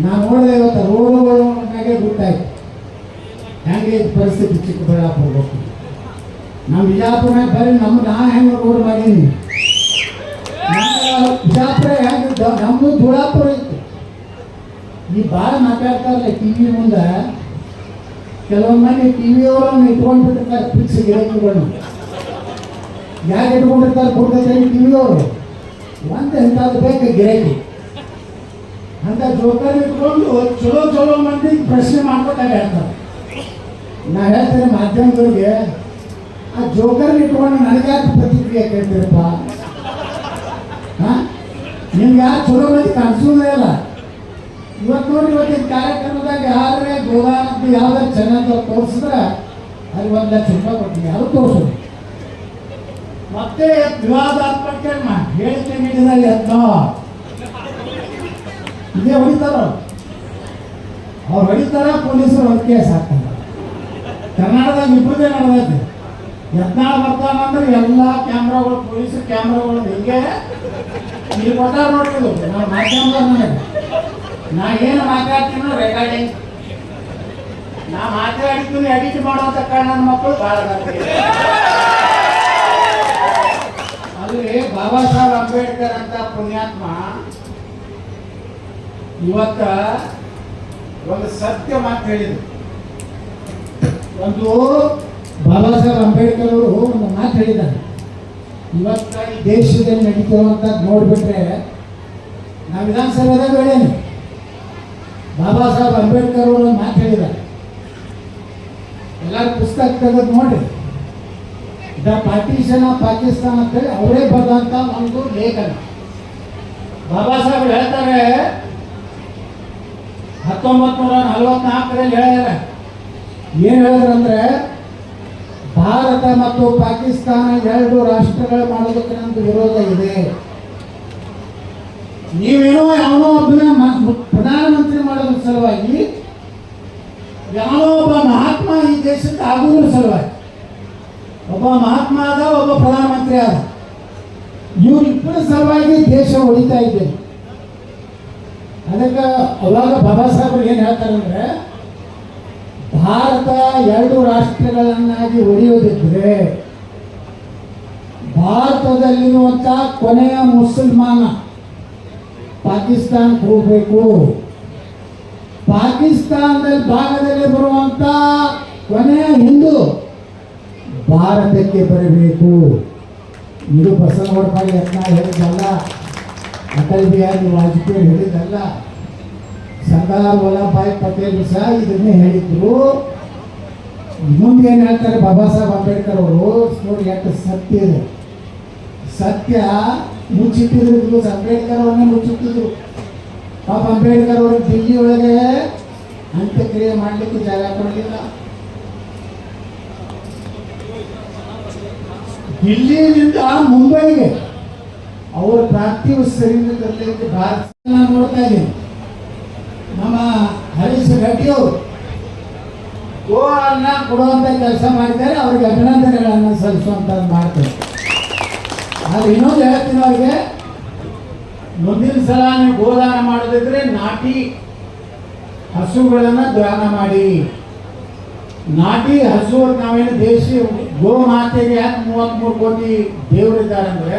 ನಾನು ನೋಡಿದೆ ಇವತ್ತು ರೋಡ್ಗಳು ನನಗೆ ಗೊತ್ತಾಯ್ತು ಹೆಂಗೆ ಪರಿಸ್ಥಿತಿ. ಚಿಕ್ಕಬಳ್ಳಾಪುರ ಹೋಗ್ತೀವಿ, ನಮ್ಮ ಬಿಜಾಪುರನಾಗ ಬರೀ ನಾ ಹೆಂಗೆ ರೋಡ್ ಮಾಡೀನಿ. ಬಿಜಾಪುರ ಹೆಂಗಿದ್ದ ನಮ್ಮದು ಧೂಳಾಪುರ ಇತ್ತು. ಈ ಭಾಳ ಮಾತಾಡ್ತಾರಲ್ಲ ಟಿ ವಿ ಮುಂದೆ. ಕೆಲವೊಂದು ಮಂದಿ ಟಿ ವಿಯವ್ರನ್ನ ಇಟ್ಕೊಂಡ್ಬಿಟ್ಟಿರ್ತಾರೆ ಫಿಕ್ಸ್ ಗಿರಾಕಿಗಳನ್ನು. ಯಾಕೆ ಇಟ್ಕೊಂಡಿರ್ತಾರೆ ಕೊಡ್ತಾರೆ ಟಿ ವಿಯವರು? ಒಂದು ಎಂಥದ್ದು ಬೇಕು ಗಿರಾಕಿ ಅಂತ ಜೋಕರ್ ಇಟ್ಕೊಂಡು ಚಲೋ ಚಲೋ ಮಂದಿ ಪ್ರಶ್ನೆ ಮಾಡ್ಕೊತಾಗ ಹೇಳ್ತಾರೆ. ನಾ ಹೇಳ್ತೇನೆ ಮಾಧ್ಯಮದವ್ರಿಗೆ, ಆ ಜೋಕರ್ ಇಟ್ಕೊಂಡು ನನಗ್ಯಾಕೆ ಪ್ರತಿಕ್ರಿಯೆ ಕೇಳ್ತೀರಪ್ಪ? ನಿಮ್ಗೆ ಯಾರು ಚಲೋ ಮಂದಿ ಕಾಣಿಸೋದೇ ಇಲ್ಲ. ಇವತ್ತು ನೋಡಿ ಇವತ್ತಿನ ಕಾರ್ಯಕ್ರಮದಾಗ ಯಾರೇ ಗೋದಾನಂತ ಯಾವ್ದಾರು ಚೆನ್ನಾಗಿ ತೋರಿಸಿದ್ರೆ ಅಲ್ಲಿ 1 ಲಕ್ಷ ರೂಪಾಯಿ ಕೊಡ್ತೀನಿ. ಅದು ತೋರಿಸೋದು. ಮತ್ತೆ ವಿವಾದಾತ್ಮಕ ಹೇಳಿಕೆ ನೀಡಿದಾಗ ಯತ್ನೋ ಇದೇ ಹೊಡಿತಾರ. ಅವ್ರು ಹೊಡಿತಾರ, ಪೊಲೀಸರು ಅವ್ರ ಕೇಸ್ ಹಾಕ್ತಾರೆ. ಕರ್ನಾಟಕದಾಗ ಇಬ್ಬರದೇ ನಡೆದೈತೆ. ಯತ್ನಾಳ ಬರ್ತಾನಂದ್ರೆ ಎಲ್ಲ ಕ್ಯಾಮ್ರಾಗಳು ಪೊಲೀಸರು ಕ್ಯಾಮ್ರಾಗಳು ಹಿಂಗೆ ಇಲ್ಲಿ ಕೊಟ್ಟಾರ ನೋಡ್ತಿದ್ವು. ನಾವು ಮಾಧ್ಯಮದಾಗ ನನಗೆ ನಾ ಏನು ಮಾತಾಡ್ತೀನೋ ರೆಕಾರ್ಡಿಂಗ್, ನಾ ಮಾತಾಡಿದ್ದೀನಿ ಎಡಿಟ್ ಮಾಡುವಂಥ ನನ್ನ ಮಕ್ಕಳು ಭಾಳ ಅಲ್ಲಿ. ಬಾಬಾ ಸಾಹೇಬ್ ಅಂಬೇಡ್ಕರ್ ಅಂತ ಪುಣ್ಯಾತ್ಮ ಇವತ್ತ ಒಂದು ಸತ್ಯ ಮಾತು ಹೇಳಿದ್ರು. ಒಂದು ಬಾಬಾ ಸಾಹೇಬ್ ಅಂಬೇಡ್ಕರ್ ಅವರು ಒಂದು ಮಾತು ಹೇಳಿದ್ದಾರೆ. ಇವತ್ತ ಈ ದೇಶದಲ್ಲಿ ನಡೀತಿರುವಂಥದ್ದು ನೋಡ್ಬಿಟ್ರೆ ನಾವು ವಿಧಾನಸಭೆದಾಗ ಹೇಳೇನೆ. ಬಾಬಾ ಸಾಹೇಬ್ ಅಂಬೇಡ್ಕರ್ ಅವರು ಒಂದು ಮಾತು ಹೇಳಿದ್ದಾರೆ. ಎಲ್ಲರೂ ಪುಸ್ತಕ ತೆಗೆದು ನೋಡ್ರಿ. ದ ಪಾರ್ಟಿಷನ್ ಆಫ್ ಪಾಕಿಸ್ತಾನ ಅಂತೇಳಿ ಅವರೇ ಬರೆದಂತ ಒಂದು ಲೇಖನ. ಬಾಬಾ ಸಾಹೇಬ್ ಹೇಳ್ತಾರೆ 1944 ಹೇಳ್ಯಾರ. ಏನು ಹೇಳಿದ್ರಂದ್ರೆ ಭಾರತ ಮತ್ತು ಪಾಕಿಸ್ತಾನ ಎರಡು ರಾಷ್ಟ್ರಗಳು ಮಾಡೋದಕ್ಕೆ ನಮ್ದು ವಿರೋಧ ಇದೆ. ನೀವೇನೋ ಯಾವನೋ ಒಬ್ಬನ ಪ್ರಧಾನಮಂತ್ರಿ ಮಾಡೋದ್ರ ಸಲುವಾಗಿ, ಯಾವನೋ ಒಬ್ಬ ಮಹಾತ್ಮ ಈ ದೇಶಕ್ಕೆ ಆಗುವುದ್ರ ಸಲುವಾಗಿ, ಒಬ್ಬ ಮಹಾತ್ಮ ಆದ, ಒಬ್ಬ ಪ್ರಧಾನಮಂತ್ರಿ ಆದ, ಇವರಿಬ್ಬರ ಸಲುವಾಗಿ ದೇಶ ಹೊಡಿತಾ ಇದ್ದೇನೆ. ಅದಕ್ಕೆ ಅವಾಗ ಬಾಬಾ ಸಾಹೇಬರು ಏನು ಹೇಳ್ತಾರೆ ಅಂದರೆ, ಭಾರತ ಎರಡು ರಾಷ್ಟ್ರಗಳನ್ನಾಗಿ ಒಡೆಯುವುದಿದ್ರೆ ಭಾರತದಲ್ಲಿರುವಂಥ ಕೊನೆಯ ಮುಸಲ್ಮಾನ ಪಾಕಿಸ್ತಾನಕ್ಕೆ ಹೋಗಬೇಕು, ಪಾಕಿಸ್ತಾನದಲ್ಲಿ ಭಾಗದಲ್ಲಿ ಬರುವಂಥ ಕೊನೆಯ ಹಿಂದೂ ಭಾರತಕ್ಕೆ ಬರಬೇಕು. ಇದು ಬಸವನಗೌಡ ಯತ್ನಾಳ್ ಹೇಳಿದ್ದಲ್ಲ, ಅಟಲ್ ಬಿಹಾರಿ ವಾಜಪೇಯಿ ಹೇಳಿದ್ದಲ್ಲ, ಸರ್ದಾರ್ ವಲ್ಲಭಭಾಯಿ ಪಟೇಲ್ ಸಹ ಇದನ್ನೇ ಹೇಳಿದ್ರು. ಮುಂದೆ ಏನು ಹೇಳ್ತಾರೆ ಬಾಬಾ ಸಾಹೇಬ್ ಅಂಬೇಡ್ಕರ್ ಅವರು, ನೋಡಿ ಯಾಕೆ ಸತ್ಯ ಇದೆ. ಸತ್ಯ ಮುಚ್ಚಿಟ್ಟಿದ್ರು, ಅಂಬೇಡ್ಕರ್ ಅವ್ರನ್ನೇ ಮುಚ್ಚಿಟ್ಟಿದ್ರು. ಪಾಪ ಅಂಬೇಡ್ಕರ್ ಅವರು ದಿಲ್ಲಿ ಒಳಗೆ ಅಂತ್ಯಕ್ರಿಯೆ ಮಾಡಲಿಕ್ಕೆ ಜಾಗ ಕೊಡಲಿಲ್ಲ. ದಿಲ್ಲಿಯಿಂದ ಮುಂಬೈಗೆ ಅವರ ಪಾರ್ಥಿವ ಶರೀರದಲ್ಲಿ ಭಾರತ ನೋಡ್ತಾ ಇದ್ದೀನಿ. ನಮ್ಮ ಹರೀಶ್ ರೆಡ್ಡಿ ಅವರು ಗೋವನ್ನ ಕೊಡುವಂಥ ಕೆಲಸ ಮಾಡಿದ್ದಾರೆ, ಅವ್ರಿಗೆ ಅಭಿನಂದನೆಗಳನ್ನು ಸಲ್ಲಿಸುವಂಥದ್ದು ಮಾಡ್ತಾರೆ. ಆದರೆ ಇನ್ನೊಂದು ಹೇಳ್ತೀನಿ ಅವ್ರಿಗೆ, ಮುಂದಿನ ಸಲ ನೀವು ಗೋದಾನ ಮಾಡೋದಿದ್ರೆ ನಾಟಿ ಹಸುಗಳನ್ನು ದಾನ ಮಾಡಿ. ನಾಟಿ ಹಸು ನಾವೇನು ದೇಶಿ ಗೋ ಮಾತೆಗೆ ಯಾಕೆ 33 ಕೋಟಿ ದೇವರಿದ್ದಾರೆ ಅಂದರೆ,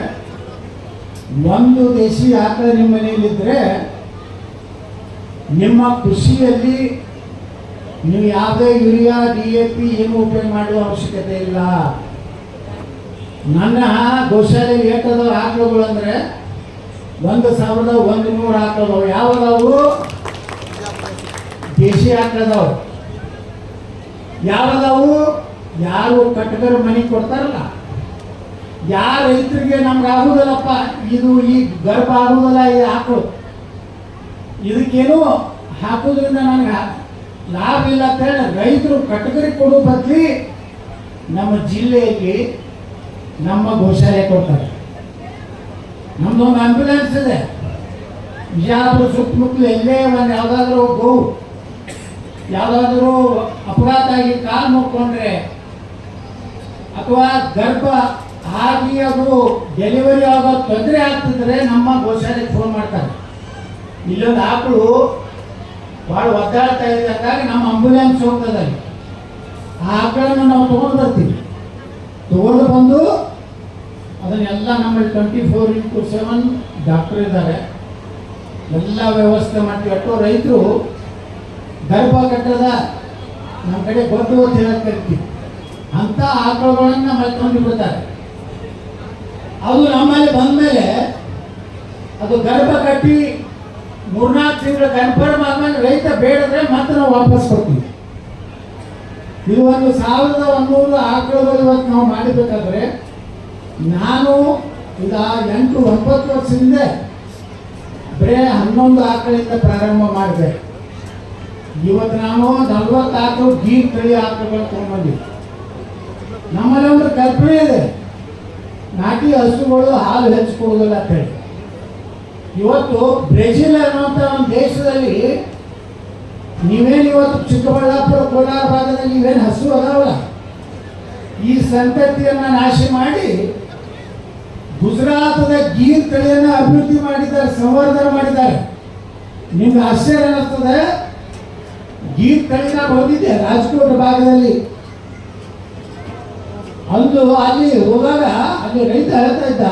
ಒಂದು ದೇಶಿ ಆಕಳ ನಿಮ್ಮ ಮನೆಯಲ್ಲಿದ್ದರೆ ನಿಮ್ಮ ಕೃಷಿಯಲ್ಲಿ ನೀವು ಯಾವುದೇ ಯೂರಿಯಾ DAP ಏನು ಉಪಯೋಗ ಮಾಡುವ ಅವಶ್ಯಕತೆ ಇಲ್ಲ. ನನ್ನ ಗೋಶಾಲೆಯಲ್ಲಿ ಏಟದ ಆಕಳುಗಳು ಅಂದರೆ 1100 ಆಕಳದವು. ಯಾವದವು? ದೇಶಿ ಆಕಳದವು. ಯಾವದವು? ಯಾರು ಕಟ್ಟಗರ ಮನೆ ಕೊಡ್ತಾರಲ್ಲ, ಯಾರ ರೈತರಿಗೆ ನಮ್ಗೆ ಆಗುವುದಿಲ್ಲಪ್ಪ, ಇದು ಈ ಗರ್ಭ ಆಗುವುದಿಲ್ಲ, ಈ ಆಕಳು ಇದಕ್ಕೇನು ಹಾಕೋದ್ರಿಂದ ನನಗೆ ಲಾಭ ಇಲ್ಲ ಅಂತ ಹೇಳಿ ರೈತರು ಕಟ್ಟಗರಿ ಕೊಡೋ ಬದಲಿ ನಮ್ಮ ಜಿಲ್ಲೆಯಲ್ಲಿ ನಮ್ಮ ಗೋಶಾಲೆ ಕೊಡ್ತಾರೆ. ನಮ್ದೊಂದು ಆಂಬ್ಯುಲೆನ್ಸ್ ಇದೆ, ವಿಜಯಪುರ ಸುತ್ತಮುತ್ತಲು ಎಲ್ಲೇ ಒಂದು ಯಾವುದಾದ್ರೂ ಗೋ ಯಾವುದಾದ್ರೂ ಅಪಘಾತ ಆಗಿ ಕಾಲು ಮುಕ್ಕೊಂಡ್ರೆ ಅಥವಾ ಗರ್ಭ ಆಗಿ ಅದು ಡೆಲಿವರಿ ಆಗೋ ತೊಂದರೆ ಆಗ್ತಿದ್ರೆ ನಮ್ಮ ಗೋಶಾಲೆಗೆ ಫೋನ್ ಮಾಡ್ತಾರೆ. ಇಲ್ಲೊಂದು ಆಕಳು ಭಾಳ ಒದ್ದಾಡ್ತಾ ಇದೆ ಅಂದಾಗ ನಮ್ಮ ಆಂಬ್ಯುಲೆನ್ಸ್ ಹೋಗ್ತದೆ. ಆ ಆಕಳನ್ನು ನಾವು ತೊಗೊಂಡು ಬರ್ತೀವಿ. ತೊಗೊಂಡು ಬಂದು ಅದನ್ನೆಲ್ಲ ನಮ್ಮಲ್ಲಿ 24x7 ಡಾಕ್ಟರ್ ಇದ್ದಾರೆ, ಎಲ್ಲ ವ್ಯವಸ್ಥೆ ಮಾಡ್ತೀವಿ. ಅಟ್ಟು ರೈತರು ಗರ್ಭ ಕಟ್ಟದ ನಮ್ಮ ಕಡೆ ಗೊತ್ತು ಅಂತ ಹೇಳಕ್ ಕರಿತೀವಿ, ಅಂಥ ಆಕಳುಗಳನ್ನು ನಮ್ಮಲ್ಲಿ ತೊಗೊಂಡು ಬಿಡ್ತಾರೆ. ಅದು ನಮ್ಮಲ್ಲಿ ಬಂದಮೇಲೆ ಅದು ಗರ್ಭ ಕಟ್ಟಿ 3-4 ತಿಂಗಳು ಕನ್ಫರ್ಮ್ ಆದ್ಮೇಲೆ ರೈತ ಬೇಡದ್ರೆ ಮತ್ತೆ ನಾವು ವಾಪಸ್ ಕೊಡ್ತೀವಿ. ಇದು ಒಂದು 1100 ಆಕಳುಗಳು ಇವತ್ತು ನಾವು ಮಾಡಬೇಕಾದ್ರೆ, ನಾನು ಈಗ 8-9 ವರ್ಷದಿಂದ ಬರೇ 11 ಆಕಳಿಂದ ಪ್ರಾರಂಭ ಮಾಡಿದೆ. ಇವತ್ತು ನಾನು 40 ಆಕಳು ಗೀರ್ ತಳಿ ಆಕಳುಗಳು ತೊಗೊಂಡ್ಬಂದಿದ್ದೆ. ನಮ್ಮಲ್ಲಿ ಒಂದು ಕಲ್ಪನೆ ಇದೆ, ನಾಟಿ ಹಸುಗಳು ಹಾಲು ಹೆಚ್ಚಿಕೊಳ್ಳೋದಿಲ್ಲ ಅಂತ ಹೇಳಿ. ಇವತ್ತು ಬ್ರೆಜಿಲ್ ಅನ್ನುವಂಥ ಒಂದು ದೇಶದಲ್ಲಿ ನೀವೇನು ಇವತ್ತು ಚಿಕ್ಕಬಳ್ಳಾಪುರ ಕೋಲಾರ ಭಾಗದಲ್ಲಿ ನೀವೇನು ಹಸು ಅದಾವಲ್ಲ, ಈ ಸಂತತಿಯನ್ನು ನಾಶ ಮಾಡಿ ಗುಜರಾತದ ಗೀರ್ ತಳಿಯನ್ನು ಅಭಿವೃದ್ಧಿ ಮಾಡಿದ್ದಾರೆ, ಸಂವರ್ಧನೆ ಮಾಡಿದ್ದಾರೆ. ನಿಮ್ಗೆ ಆಶ್ಚರ್ಯ ಅನ್ನಿಸ್ತದೆ, ಗೀರ್ ತಳಿ ನಾನು ಹೋಗಿದ್ದೆ ರಾಜಕೋಟ್ ಭಾಗದಲ್ಲಿ. ಅಲ್ಲಿ ಹೋದಾಗ ಅಲ್ಲಿ ರೈತ ಹೇಳ್ತಾ ಇದ್ದ,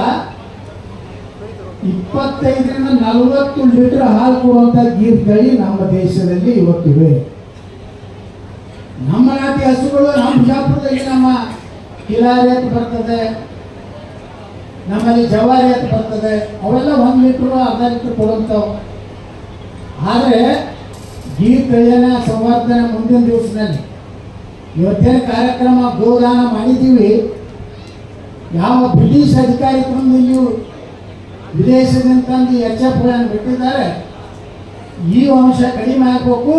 25-40 ಲೀಟರ್ ಹಾಲು ಕೊಡುವಂಥ ಗೀರ್ ತಳಿ ನಮ್ಮ ದೇಶದಲ್ಲಿ ಇವತ್ತಿವೆ. ನಮ್ಮ ನಾಟಿ ಹಸುಗಳು ನಮ್ಮ ಬಿಜಾಪುರದಲ್ಲಿ ನಮ್ಮ ಕಿಲಾರಿ ಅಂತ ಬರ್ತದೆ, ನಮ್ಮಲ್ಲಿ ಜವಾರಿ ಅಂತ ಬರ್ತದೆ, ಅವೆಲ್ಲ 1 ಲೀಟ್ರು 1/2 ಲೀಟ್ರ್ ಕೊಡುವಂಥವು. ಆದರೆ ಗೀರ್ ತಳಿಯನ್ನ ಸಂವರ್ಧನೆ ಮುಂದಿನ ದಿವಸದಲ್ಲಿ ಇವತ್ತೇನು ಕಾರ್ಯಕ್ರಮ ಗೋದಾನ ಮಾಡಿದ್ದೀವಿ, ಯಾವ ಬ್ರಿಟಿಷ್ ಅಧಿಕಾರಿ ತಂದು ಇಲ್ಲಿ ವಿದೇಶದಿಂದ ತಂದು HF ಬಿಟ್ಟಿದ್ದಾರೆ, ಈ ಅಂಶ ಕಡಿಮೆ ಆಗಬೇಕು.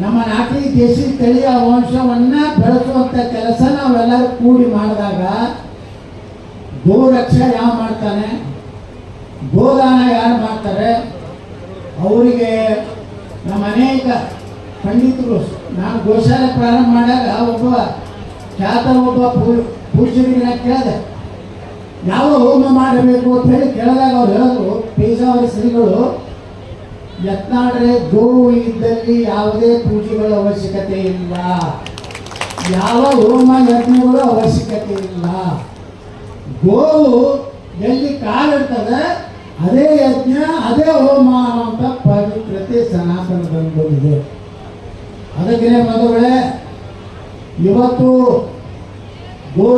ನಮ್ಮ ನಾಟಿ ದೇಶಿ ತಳಿಯ ವಂಶವನ್ನ ಬೆಳೆಸುವಂತ ಕೆಲಸ ನಾವೆಲ್ಲರೂ ಕೂಡಿ ಮಾಡಿದಾಗ ಗೋರಕ್ಷೆ ಯಾವ ಮಾಡ್ತಾನೆ, ಗೋದಾನ ಯಾರು ಮಾಡ್ತಾರೆ, ಅವರಿಗೆ ನಮ್ಮ ಅನೇಕ ಪಂಡಿತರು, ನಾನು ಗೋಶಾಲೆ ಪ್ರಾರಂಭ ಮಾಡಿದಾಗ ಒಬ್ಬ ಪೂಜ್ಯರಿಗೆ ಕೇಳಿದೆ ಯಾವ ಹೋಮ ಮಾಡಬೇಕು ಅಂತ ಹೇಳಿ ಕೇಳಿದಾಗ ಅವ್ರು ಹೇಳಿದ್ರು, ಪೇಜಾವರಿ ಶ್ರೀಗಳು, ಯತ್ನಾಡ್ರೆ ಗೋವು ಇದ್ದಲ್ಲಿ ಯಾವುದೇ ಪೂಜೆಗಳ ಅವಶ್ಯಕತೆ ಇಲ್ಲ, ಯಾವ ಹೋಮ ಯಜ್ಞಗಳು ಅವಶ್ಯಕತೆ ಇಲ್ಲ. ಗೋವು ಎಲ್ಲಿ ಕಾಲಿಡ್ತದೆ ಅದೇ ಯಜ್ಞ ಅದೇ ಹೋಮ ಅನ್ನುವಂಥ ಪವಿತ್ರತೆ ಸನಾತನದಲ್ಲಿ ಬಂದಿದೆ. ಅದಕ್ಕೆ ಮದುವೆ ಇವತ್ತು ಗೋರ